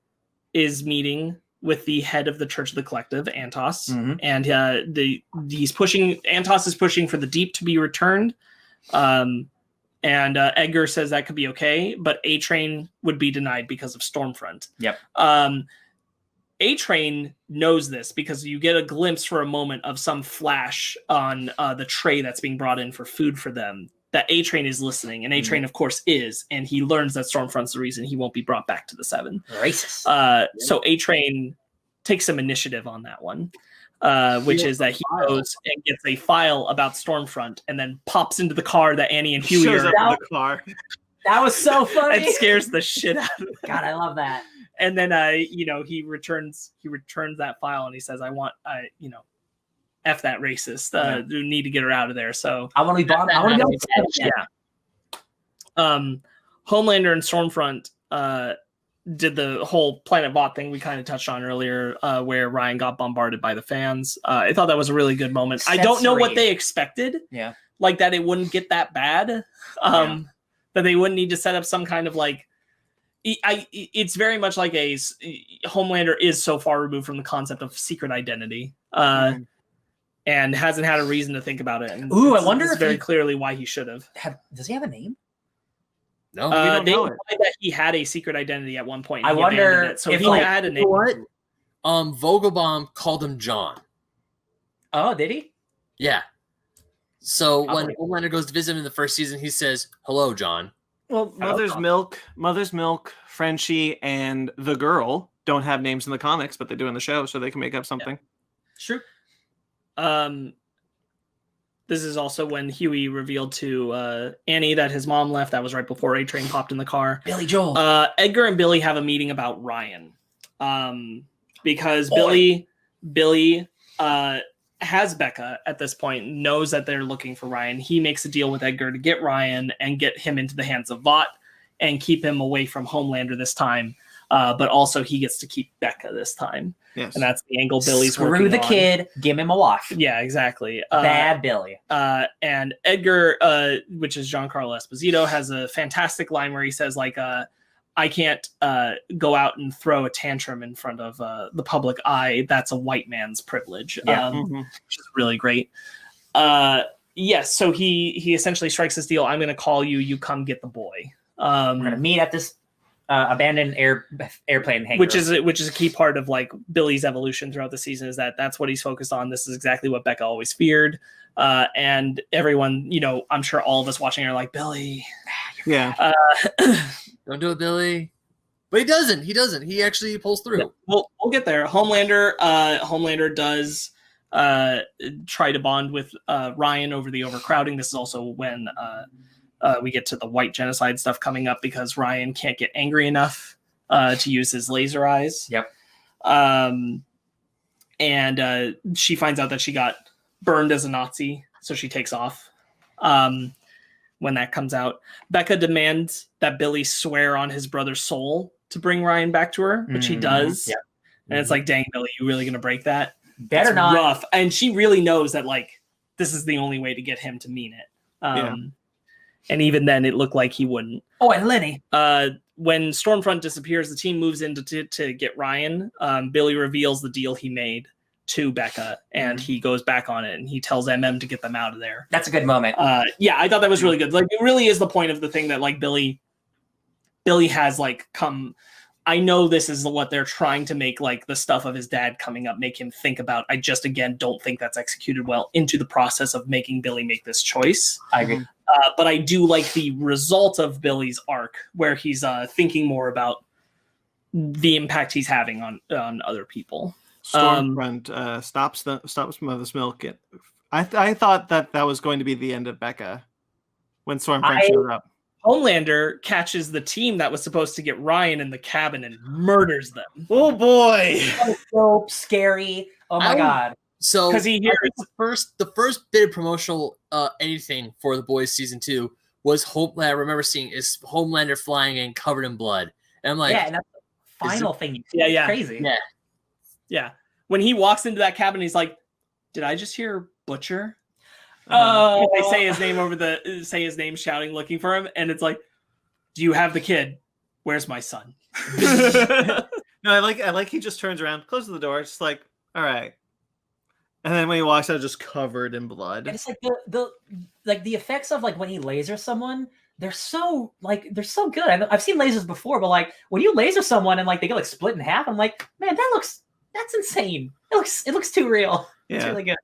is meeting with the head of the Church of the Collective, Antos, and Antos is pushing for the Deep to be returned. And Edgar says that could be okay, but A-Train would be denied because of Stormfront. Yep. A-Train knows this because you get a glimpse for a moment of some flash on the tray that's being brought in for food for them, that A-Train is listening, and A-Train, of course, is, and he learns that Stormfront's the reason he won't be brought back to the Seven. Racist. So A-Train takes some initiative on that one, which is that he goes and gets a file about Stormfront and then pops into the car that Annie and Huey shows are up in the car. That was so funny. It scares the shit out of them. God, I love that. And then, he returns that file and he says, "I want, F that racist. We need to get her out of there." So I want to be bombed. I want to be Homelander and Stormfront did the whole Planet Bot thing we kind of touched on earlier, where Ryan got bombarded by the fans. I thought that was a really good moment. I don't know what they expected. Yeah. Like that it wouldn't get that bad. That they wouldn't need to set up some kind of like... it's very much like Homelander is so far removed from the concept of secret identity. And hasn't had a reason to think about it. And I wonder if very clearly why he should have. Does he have a name? No, we don't know it. That he had a secret identity at one point. I wonder it. So if he had a name. What? Vogelbaum called him John. Oh, did he? Yeah. So when Homelander goes to visit him in the first season, he says, "Hello, John." Well, Mother's Milk, Frenchie, and the girl don't have names in the comics, but they do in the show, so they can make up something. True. This is also when Huey revealed to Annie that his mom left. That was right before A-Train popped in the car. Billy Joel. Edgar and Billy have a meeting about Ryan. Because Billy has Becca at this point, knows that they're looking for Ryan. He makes a deal with Edgar to get Ryan and get him into the hands of Vought and keep him away from Homelander this time. But also he gets to keep Becca this time. Yes. And that's the angle Billy's working on. Screw the kid, give him a wash. Yeah, exactly. Bad Billy. And Edgar, which is Giancarlo Esposito, has a fantastic line where he says, like, I can't go out and throw a tantrum in front of the public eye. That's a white man's privilege. Yeah. Which is really great. Yes, so he essentially strikes this deal. I'm going to call you. You come get the boy. We're going to meet at this abandoned airplane hangar. Which is a key part of like Billy's evolution throughout the season, is that's what he's focused on. This is exactly what Becca always feared. And everyone, I'm sure all of us watching are like, Billy. Yeah. Don't do it, Billy. But he doesn't. He actually pulls through. Yeah, we'll get there. Homelander does try to bond with Ryan over the overcrowding. This is also when we get to the white genocide stuff coming up, because Ryan can't get angry enough to use his laser eyes. Yep. And she finds out that she got burned as a Nazi, so she takes off. When that comes out, Becca demands that Billy swear on his brother's soul to bring Ryan back to her, which he does. Yeah. And it's like, dang, Billy, you really gonna break that? Better not. Rough. And she really knows that like this is the only way to get him to mean it. And even then, it looked like he wouldn't. Oh, and Lenny. When Stormfront disappears, the team moves in to get Ryan. Billy reveals the deal he made to Becca, and he goes back on it, and he tells MM to get them out of there. That's a good moment. Yeah, I thought that was really good. Like, it really is the point of the thing that like Billy has like come. I know this is what they're trying to make, like the stuff of his dad coming up, make him think about. I just, again, don't think that's executed well into the process of making Billy make this choice. I agree. But I do like the result of Billy's arc, where he's thinking more about the impact he's having on other people. Stormfront stops Mother's Milk. I thought that was going to be the end of Becca when Stormfront showed up. Homelander catches the team that was supposed to get Ryan in the cabin and murders them. Oh boy! So scary! Oh my god! So because he hears the first bit of promotional anything for The Boys season 2 was I remember seeing is Homelander flying in covered in blood, and I'm like, yeah, and that's the final thing. You see. Yeah, crazy. Yeah. When he walks into that cabin, he's like, "Did I just hear Butcher?" They say his name shouting, looking for him, and it's like, "Do you have the kid? Where's my son?" No, I like he just turns around, closes the door, just like, all right. And then when he walks out, just covered in blood. And it's like the effects of like when he lasers someone, they're so good. I've seen lasers before, but like when you laser someone and like they get like split in half, I'm like, man, that's insane. It looks too real. Yeah. It's really good.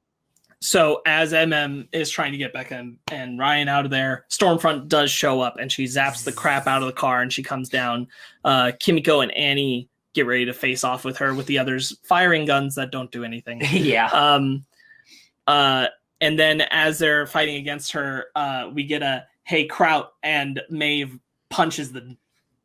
So as MM is trying to get Becca and Ryan out of there, Stormfront does show up, and she zaps the crap out of the car, and she comes down. Kimiko and Annie get ready to face off with her, with the others firing guns that don't do anything. Yeah. And then as they're fighting against her, we get a "Hey Kraut," and Maeve punches the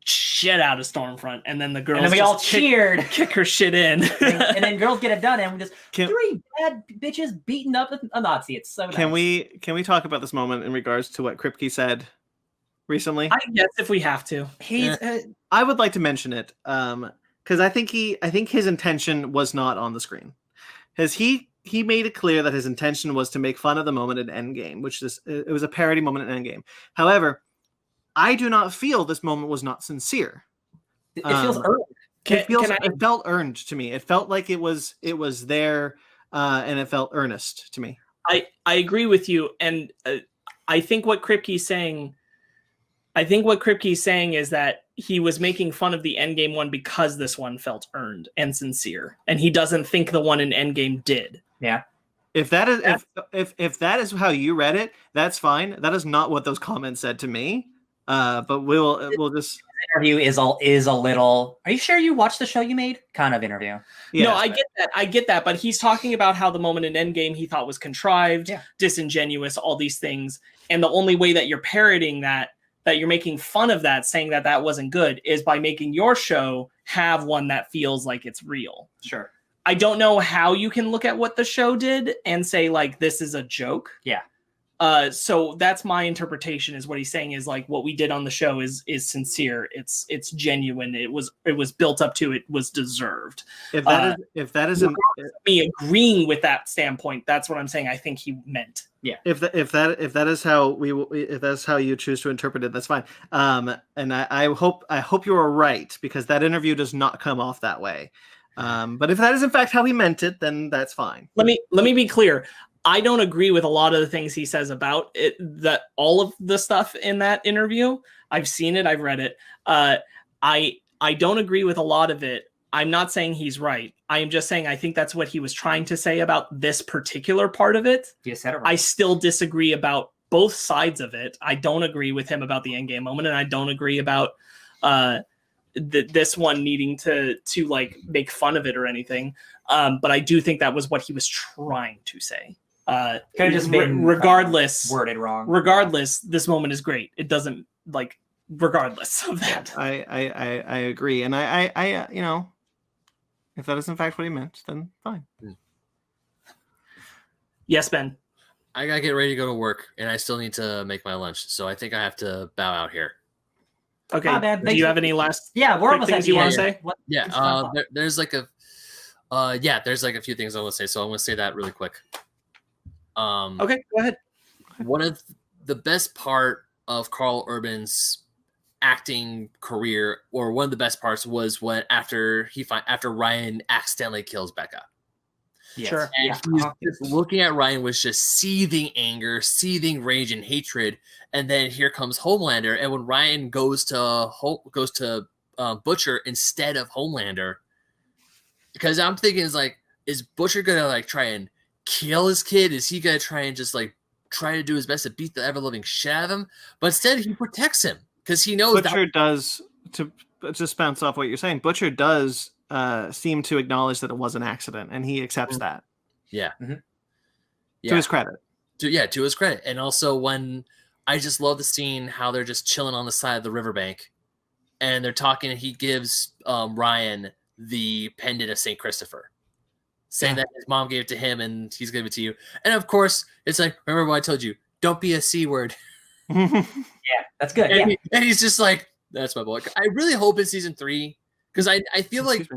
shit out of Stormfront, and then the girls and then we all cheered, kick her shit in, and then girls get it done, and we just three bad bitches beating up a Nazi. It's so nice. Can we talk about this moment in regards to what Kripke said recently? I guess if we have to. I would like to mention it because I think his intention was not on the screen. He made it clear that his intention was to make fun of the moment in Endgame, it was a parody moment in Endgame. However, I do not feel this moment was not sincere. It feels earned. It felt earned to me. It felt like it was there, and it felt earnest to me. I agree with you, and I think what Kripke's saying is that he was making fun of the Endgame one because this one felt earned and sincere, and he doesn't think the one in Endgame did. Yeah. If that is how you read it, that's fine. That is not what those comments said to me. But we'll just interview is a little. Are you sure you watched the show you made? Kind of interview. Yeah, no, I get that. But he's talking about how the moment in Endgame he thought was contrived, disingenuous, all these things, and the only way that you're parroting that you're making fun of that, saying that wasn't good, is by making your show have one that feels like it's real. Sure. I don't know how you can look at what the show did and say like this is a joke. Yeah. So that's my interpretation, is what he's saying is like what we did on the show is sincere. It's genuine. It was built up to, it was deserved. If that is me agreeing with that standpoint, that's what I'm saying. I think he meant. Yeah. If that is how you choose to interpret it, that's fine. And I hope you are right, because that interview does not come off that way. But if that is in fact how he meant it, then that's fine. Let me be clear. I don't agree with a lot of the things he says about it, that all of the stuff in that interview. I've seen it. I've read it. I don't agree with a lot of it. I'm not saying he's right. I am just saying I think that's what he was trying to say about this particular part of it. You said it right. I still disagree about both sides of it. I don't agree with him about the Endgame moment, and I don't agree about this one needing to like make fun of it or anything. But I do think that was what he was trying to say. Could have just been regardless worded wrong. Regardless, this moment is great. It doesn't like regardless of that. I agree, and I you know, if that is in fact what he meant, then fine. Yes, Ben. I gotta get ready to go to work, and I still need to make my lunch, so I think I have to bow out here. Okay. Do you have any last? Yeah, we're almost things you want to say? There's like a few things I want to say, so I'm gonna say that really quick. Okay, go ahead. One of the best part of Carl Urban's acting career, or one of the best parts, was when after Ryan accidentally kills Becca. Yes. Sure. And he's just looking at Ryan with just seething anger, seething rage and hatred, and then here comes Homelander. And when Ryan goes to Butcher instead of Homelander, because I'm thinking is Butcher gonna like try and kill his kid? Is he gonna try and just like try to do his best to beat the ever living shit out of him? But instead he protects him because he knows Butcher does, to just bounce off what you're saying, Butcher does seem to acknowledge that it was an accident, and he accepts that. Yeah. Mm-hmm. To his credit. To his credit. And also when I just love the scene how they're just chilling on the side of the riverbank and they're talking, and he gives Ryan the pendant of St. Christopher, saying that his mom gave it to him and he's giving it to you. And of course, it's like, remember what I told you, don't be a C word. Yeah, that's good. And he's just like, that's my boy. I really hope in season 3, because I feel like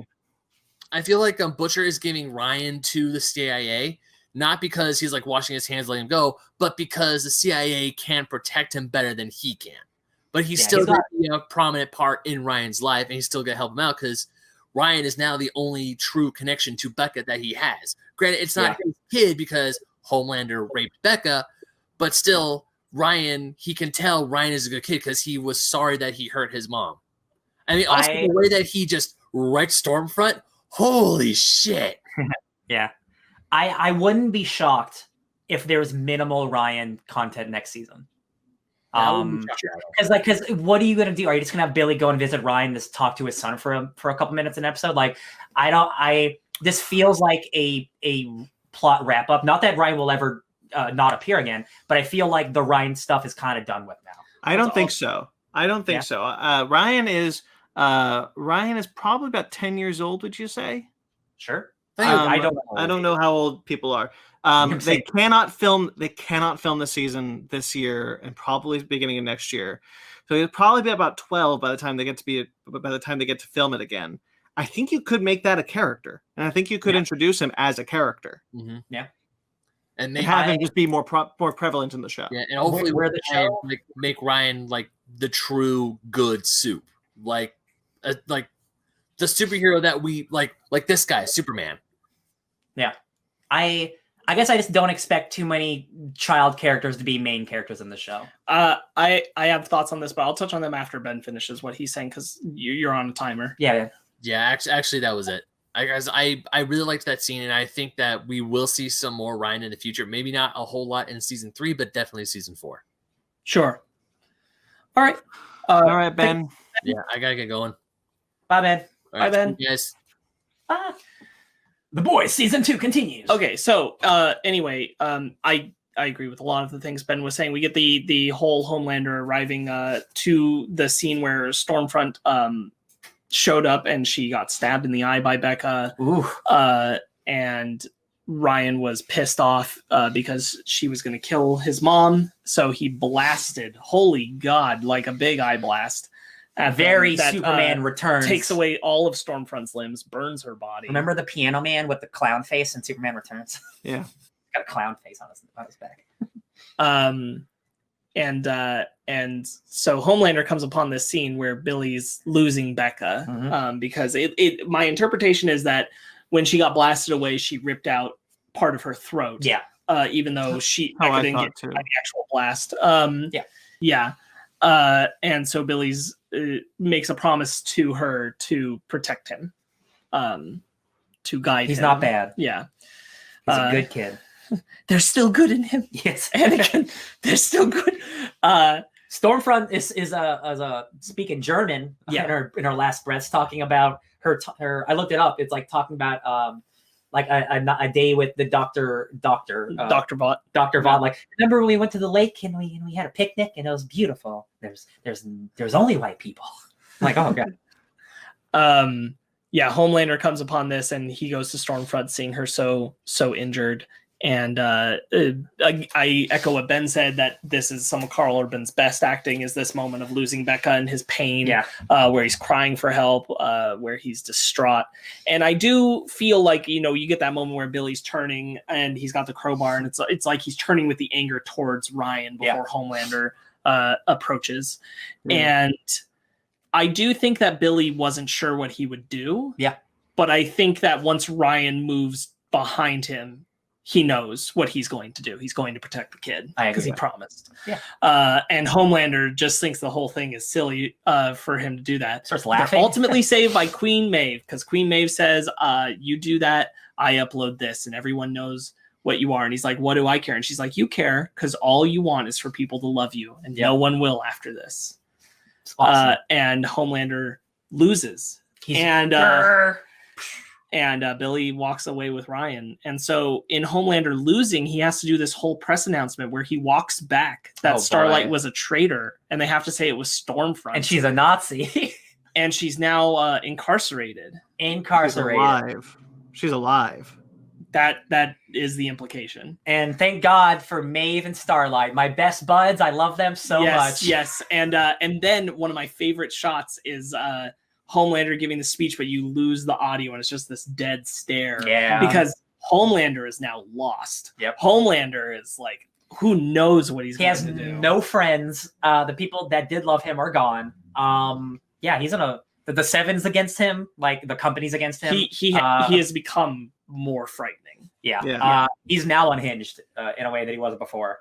Butcher is giving Ryan to the CIA, not because he's like washing his hands, letting him go, but because the CIA can protect him better than he can. But he's still going to be a prominent part in Ryan's life, and he's still going to help him out because Ryan is now the only true connection to Becca that he has. Granted, it's not his kid because Homelander raped Becca, but still, Ryan, he can tell Ryan is a good kid because he was sorry that he hurt his mom. I mean, also the way that he just wrecked Stormfront, holy shit. Yeah. I wouldn't be shocked if there's minimal Ryan content next season. Because what are you gonna do? Are you just gonna have Billy go and visit Ryan, just talk to his son for a couple minutes an episode? Like, this feels like a plot wrap up. Not that Ryan will ever not appear again, but I feel like the Ryan stuff is kind of done with now. I don't think so. Ryan is probably about 10 years old. Would you say? Sure. I don't know how old people are. They cannot film the season this year and probably beginning of next year. So it'd probably be about 12 by the time they get to film it again. I think you could make that a character, and I think you could introduce him as a character. Mm-hmm. Yeah, and have him just be more prevalent in the show. Yeah, and hopefully make Ryan like the true good soup, like the superhero that we like this guy, Superman. Yeah, I guess I just don't expect too many child characters to be main characters in the show. I have thoughts on this, but I'll touch on them after Ben finishes what he's saying because you're on a timer. Yeah, actually, that was it. I really liked that scene, and I think that we will see some more Ryan in the future. Maybe not a whole lot in season 3, but definitely season 4. Sure. All right. All right, Ben. Yeah, I gotta get going. Bye, Ben. Right, bye, Ben. Yes. Bye. The Boys season 2 continues. Okay, so anyway, I agree with a lot of the things Ben was saying. We get the whole Homelander arriving to the scene where Stormfront showed up and she got stabbed in the eye by Becca. Ooh. And Ryan was pissed off because she was going to kill his mom. So he blasted, holy God, like a big eye blast. Very Superman Returns. Takes away all of Stormfront's limbs, burns her body. Remember the Piano Man with the clown face in Superman Returns? Yeah. Got a clown face on his back. And so Homelander comes upon this scene where Billy's losing Becca, because my interpretation is that when she got blasted away, she ripped out part of her throat. Yeah. Even though Becca didn't get the actual blast. Yeah. And so Billy's makes a promise to her to protect him, to guide him. He's not bad. Yeah. He's a good kid. There's still good in him. Yes. Anakin, there's still good. Stormfront is speaking German in her last breaths, talking about her. I looked it up. It's like talking about like a day with the Dr. Vought. Dr. Vought. Like, remember when we went to the lake and we had a picnic and it was beautiful. There's only white people. I'm like, oh God. Yeah, Homelander comes upon this and he goes to Stormfront, seeing her so injured. And I echo what Ben said, that this is some of Karl Urban's best acting, is this moment of losing Becca and his pain, where he's crying for help, where he's distraught. And I do feel like, you get that moment where Billy's turning and he's got the crowbar, and it's like he's turning with the anger towards Ryan before Homelander approaches. And I do think that Billy wasn't sure what he would do. Yeah. But I think that once Ryan moves behind him, he knows what he's going to do. He's going to protect the kid because he promised. Yeah. And Homelander just thinks the whole thing is silly for him to do that. Starts laughing. They're ultimately saved by Queen Maeve, because Queen Maeve says, you do that, I upload this, and everyone knows what you are. And he's like, what do I care? And she's like, you care because all you want is for people to love you, and no one will after this. Awesome. And Homelander loses. And Billy walks away with Ryan. And so in Homelander losing, he has to do this whole press announcement where he walks back that Starlight was a traitor, and they have to say it was Stormfront. And she's a Nazi. And she's now incarcerated. She's alive. That is the implication. And thank God for Maeve and Starlight, my best buds. I love them so much. Yes. And then one of my favorite shots is Homelander giving the speech, but you lose the audio and it's just this dead stare. Yeah. Because Homelander is now lost. Yep. Homelander is like, who knows what he's going to do. He has no friends. The people that did love him are gone. He's in the Seven's against him, like the company's against him. He has become more frightening. Yeah. He's now unhinged in a way that he wasn't before.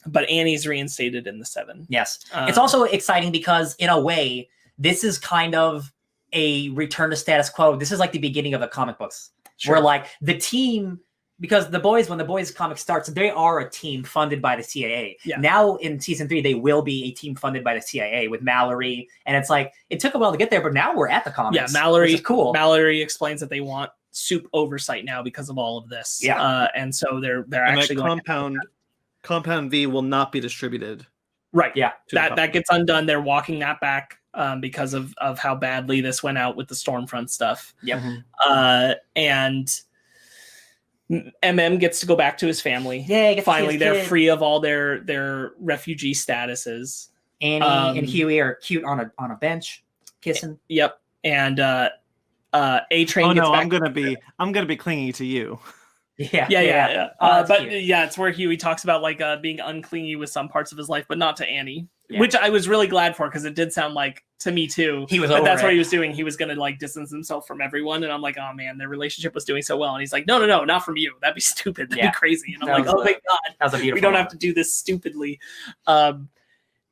But Annie's reinstated in the Seven. Yes. It's also exciting because in a way, this is kind of a return to status quo. This is like the beginning of the comic books, where like the team, because when the Boys comic starts, they are a team funded by the CIA. Yeah. Now in season 3, they will be a team funded by the CIA with Mallory. And it's like, it took a while to get there, but now we're at the comics. Yeah, Mallory, which is cool. Mallory explains that they want soup oversight now because of all of this. Yeah. And so they're actually going Compound V will not be distributed. Right. Yeah. That gets undone. They're walking that back because of how badly this went out with the Stormfront stuff. Yep. And MM gets to go back to his family. Yeah. Finally, they're free of all their refugee statuses. Annie and Huey are cute on a bench, kissing. Yep. And A Train gets back. I'm gonna be clingy to you. Yeah. But cute. yeah, it's where Huey talks about like being unclingy with some parts of his life, but not to Annie, which I was really glad for because it did sound like to me too. He was that over that's it. what he was doing. He was gonna like distance himself from everyone, and I'm like, oh man, their relationship was doing so well, and he's like, no, not from you. That'd be stupid. That'd be crazy. And I'm like, oh my god, that was a beautiful. We don't have to do this stupidly.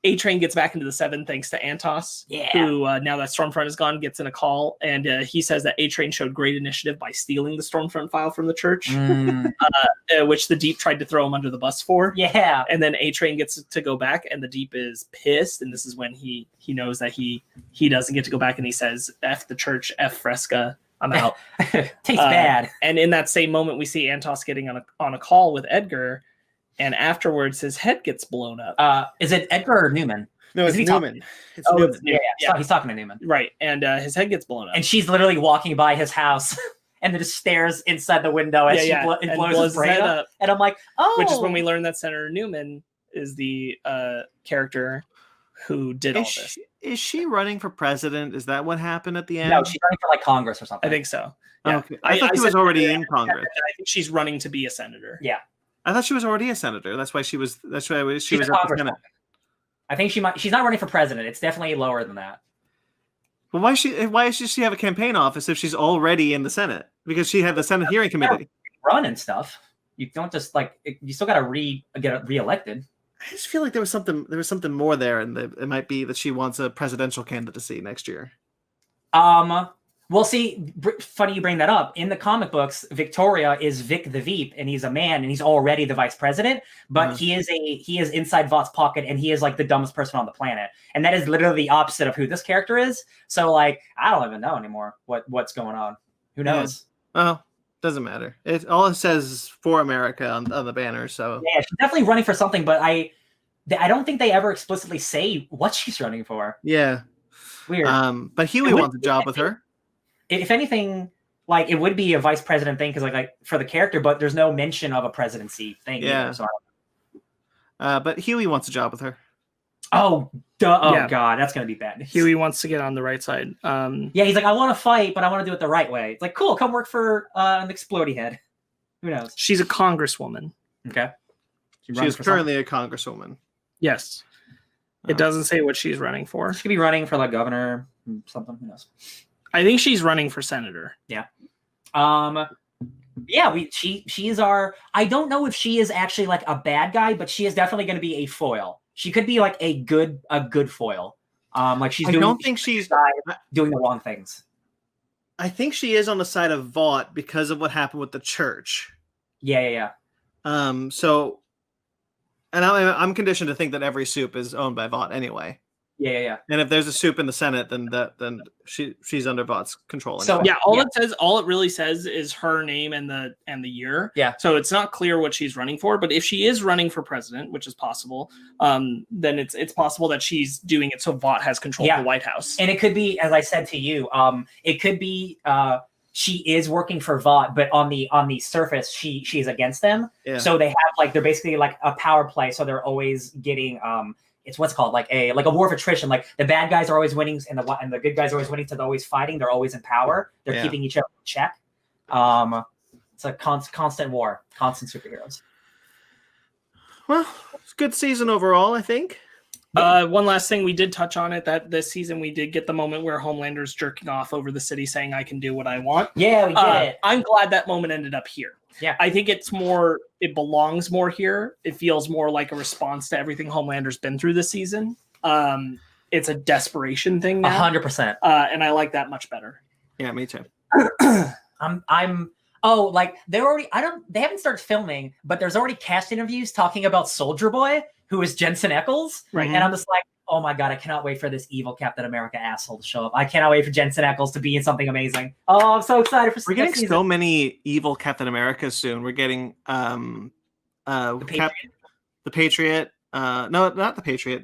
A Train gets back into the 7 thanks to Antos, who now that Stormfront is gone gets in a call, and he says that A Train showed great initiative by stealing the Stormfront file from the church, which the Deep tried to throw him under the bus for. Yeah, and then A Train gets to go back, and the Deep is pissed, and this is when he knows that he doesn't get to go back, and he says, "F the church, F Fresca, I'm out." Tastes bad. And in that same moment, we see Antos getting on a call with Edgar. And afterwards, his head gets blown up. Is it Edgar or Newman? No, it's Newman. It's Newman. Yeah. He's talking to Newman. Right. And his head gets blown up. And she's literally walking by his house and then just stares inside the window as she blows his brain up. And I'm like, oh. Which is when we learn that Senator Newman is the character who did all this. Is she running for president? Is that what happened at the end? No, she's running for like Congress or something. I think so. Yeah. Okay. I thought she was already in Congress. I think she's running to be a senator. Yeah. I thought she was already a senator. That's why she was at the Senate. I think she's not running for president. It's definitely lower than that. Well, why should she have a campaign office if she's already in the Senate? Because she had the Senate hearing committee. Run and stuff. You don't just you still got to get reelected. I just feel like there was something more there, and it might be that she wants a presidential candidacy next year. Well, see, funny you bring that up. In the comic books, Victoria is Vic the Veep, and he's a man, and he's already the vice president. But he is inside Vought's pocket, and he is like the dumbest person on the planet. And that is literally the opposite of who this character is. So, like, I don't even know anymore what's going on. Who knows? Yeah. Well, doesn't matter. All it says is "For America" on the banner. So yeah, she's definitely running for something. But I don't think they ever explicitly say what she's running for. Yeah, weird. But Huey wants a job with her. If anything, like it would be a vice president thing because like for the character, but there's no mention of a presidency thing. Yeah. Either, so but Huey wants a job with her. Oh, duh. Oh god, that's gonna be bad. Huey wants to get on the right side. Yeah, he's like, I want to fight, but I want to do it the right way. It's like, cool, come work for an explodey head. Who knows? She's a congresswoman. Okay. She's currently a congresswoman. Yes. It doesn't say what she's running for. She could be running for like governor, something. Who knows? I think she's running for senator. Yeah. She is our. I don't know if she is actually like a bad guy, but she is definitely going to be a foil. She could be like a good foil. Like she's. I don't think she's doing the wrong things. I think she is on the side of Vought because of what happened with the church. Yeah. So, and I'm conditioned to think that every soup is owned by Vought anyway. Yeah. And if there's a soup in the Senate, then she's under Vought's control. So all it really says is her name and the year. Yeah. So it's not clear what she's running for, but if she is running for president, which is possible, then it's possible that she's doing it so Vought has control of the White House. And it could be, as I said to you, it could be she is working for Vought, but on the surface she's against them. Yeah. So they have they're basically like a power play. So they're always getting it's what's called like a war of attrition. Like the bad guys are always winning and the good guys are always winning. So they're always fighting. They're always in power. They're keeping each other in check. It's a constant war, constant superheroes. Well, it's a good season overall, I think. One last thing, we did touch on it that this season we did get the moment where Homelander's jerking off over the city saying I can do what I want. Yeah, we did. I'm glad that moment ended up here. Yeah. I think it belongs more here. It feels more like a response to everything Homelander's been through this season. It's a desperation thing now. 100%. And I like that much better. Yeah, me too. they haven't started filming, but there's already cast interviews talking about Soldier Boy, who is Jensen Ackles. Right. And I'm just like, oh my God, I cannot wait for this evil Captain America asshole to show up. I cannot wait for Jensen Ackles to be in something amazing. Oh, I'm so excited for We're getting so many evil Captain Americas soon. We're getting the Patriot. No, not the Patriot.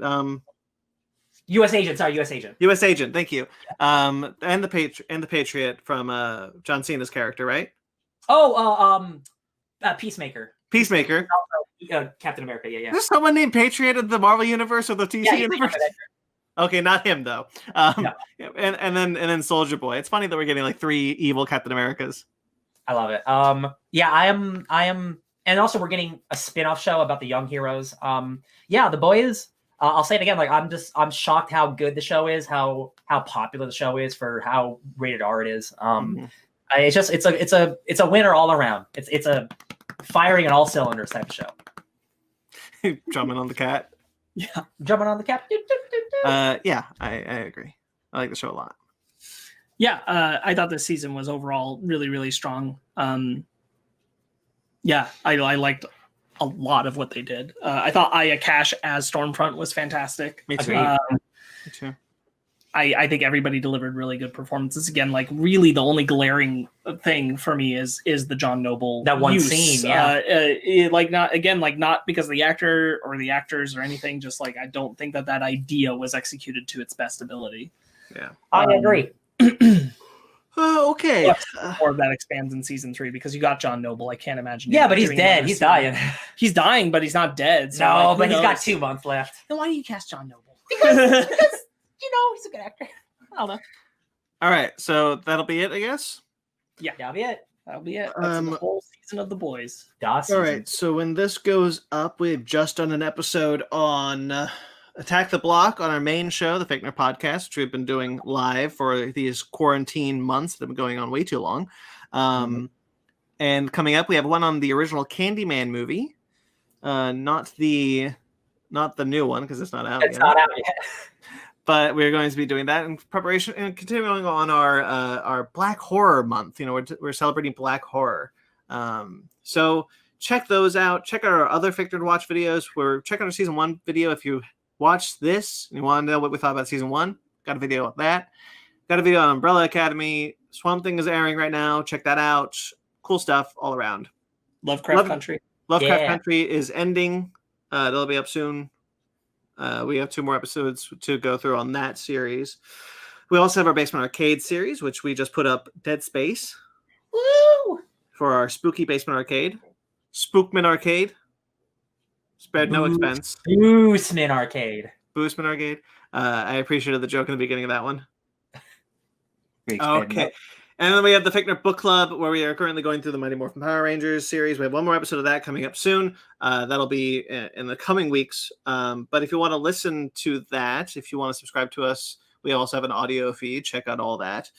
U.S. Agent. Sorry, U.S. Agent. U.S. Agent. Thank you. And the Patriot from John Cena's character, right? Oh, Peacemaker. Peacemaker. Captain America. Yeah. There's someone named Patriot of the Marvel Universe or the DC Universe. Okay, not him though. No. And then Soldier Boy. It's funny that we're getting like 3 evil Captain Americas. I love it. Yeah, I am, and also we're getting a spin-off show about the young heroes. Yeah, The Boys. I'll say it again. Like I'm shocked how good the show is, how popular the show is for how rated R it is. It's a winner all around. It's a firing on all cylinders type of show. Jumping on the cat. Yeah, jumping on the cat. Yeah, I agree. I like the show a lot. Yeah, I thought this season was overall really, really strong. Yeah, I liked a lot of what they did. I thought Aya Cash as Stormfront was fantastic. Me too. Me too. I think everybody delivered really good performances. Again, like really the only glaring thing for me is the John Noble that one scene. Yeah, not because of the actor or the actors or anything. Just like I don't think that idea was executed to its best ability. Yeah, I agree. Okay. More of that expands in season 3 because you got John Noble. I can't imagine. Yeah, but he's dead. He's dying. He's dying, but he's not dead. So no, but he's got 2 months left. Then why do you cast John Noble? Because he's a good actor. I don't know. All right, so that'll be it, I guess. Yeah, that'll be it. That'll be it. That's the whole season of The Boys. All right, so when this goes up, we've just done an episode on Attack the Block on our main show, the Fake Nerd Podcast, which we've been doing live for these quarantine months that have been going on way too long. And coming up, we have one on the original Candyman movie, not the new one because it's not out yet. It's not out yet. But we're going to be doing that in preparation and continuing on our Black Horror Month. You know, we're celebrating Black Horror. So check those out. Check out our other Fake Nerd Watch videos. Check out our Season 1 video if you watched this and you want to know what we thought about Season 1. Got a video on that. Got a video on Umbrella Academy. Swamp Thing is airing right now. Check that out. Cool stuff all around. Lovecraft Country. Lovecraft Country is ending. It'll be up soon. We have 2 more episodes to go through on that series. We also have our Basement Arcade series, which we just put up Dead Space. Woo! For our spooky Basement Arcade. Spookman Arcade. Spared no expense. Boostman Arcade. Boostman Arcade. I appreciated the joke in the beginning of that one. Okay. And then we have the Fake Nerd Book Club, where we are currently going through the Mighty Morphin Power Rangers series. We have 1 more episode of that coming up soon. That'll be in the coming weeks. But if you want to listen to that, if you want to subscribe to us, we also have an audio feed. Check out all that.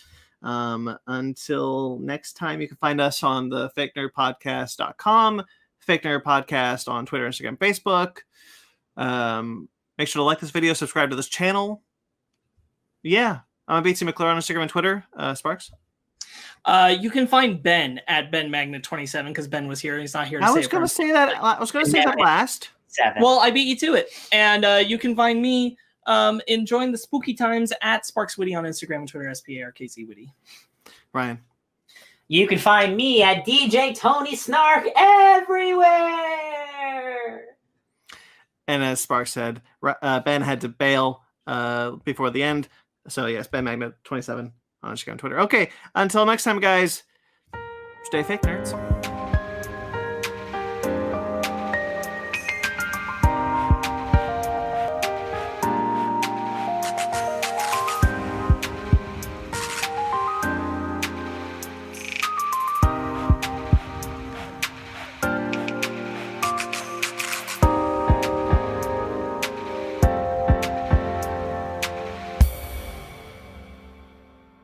Until next time, you can find us on the FakeNerdPodcast.com, Fake Nerd Podcast on Twitter, Instagram, Facebook. Make sure to like this video, subscribe to this channel. Yeah. I'm BT McClure on Instagram and Twitter. Sparks? You can find Ben at BenMagnet27 because Ben was here. He's not here to I was going to say that last. 7. Well, I beat you to it. And you can find me enjoying the spooky times at SparksWitty on Instagram and Twitter, SPARKZWitty. Ryan? You can find me at DJ Tony Snark everywhere. And as Sparks said, Ben had to bail before the end. So yes, BenMagnet27 on Instagram and Twitter. Okay, until next time, guys, stay fake nerds.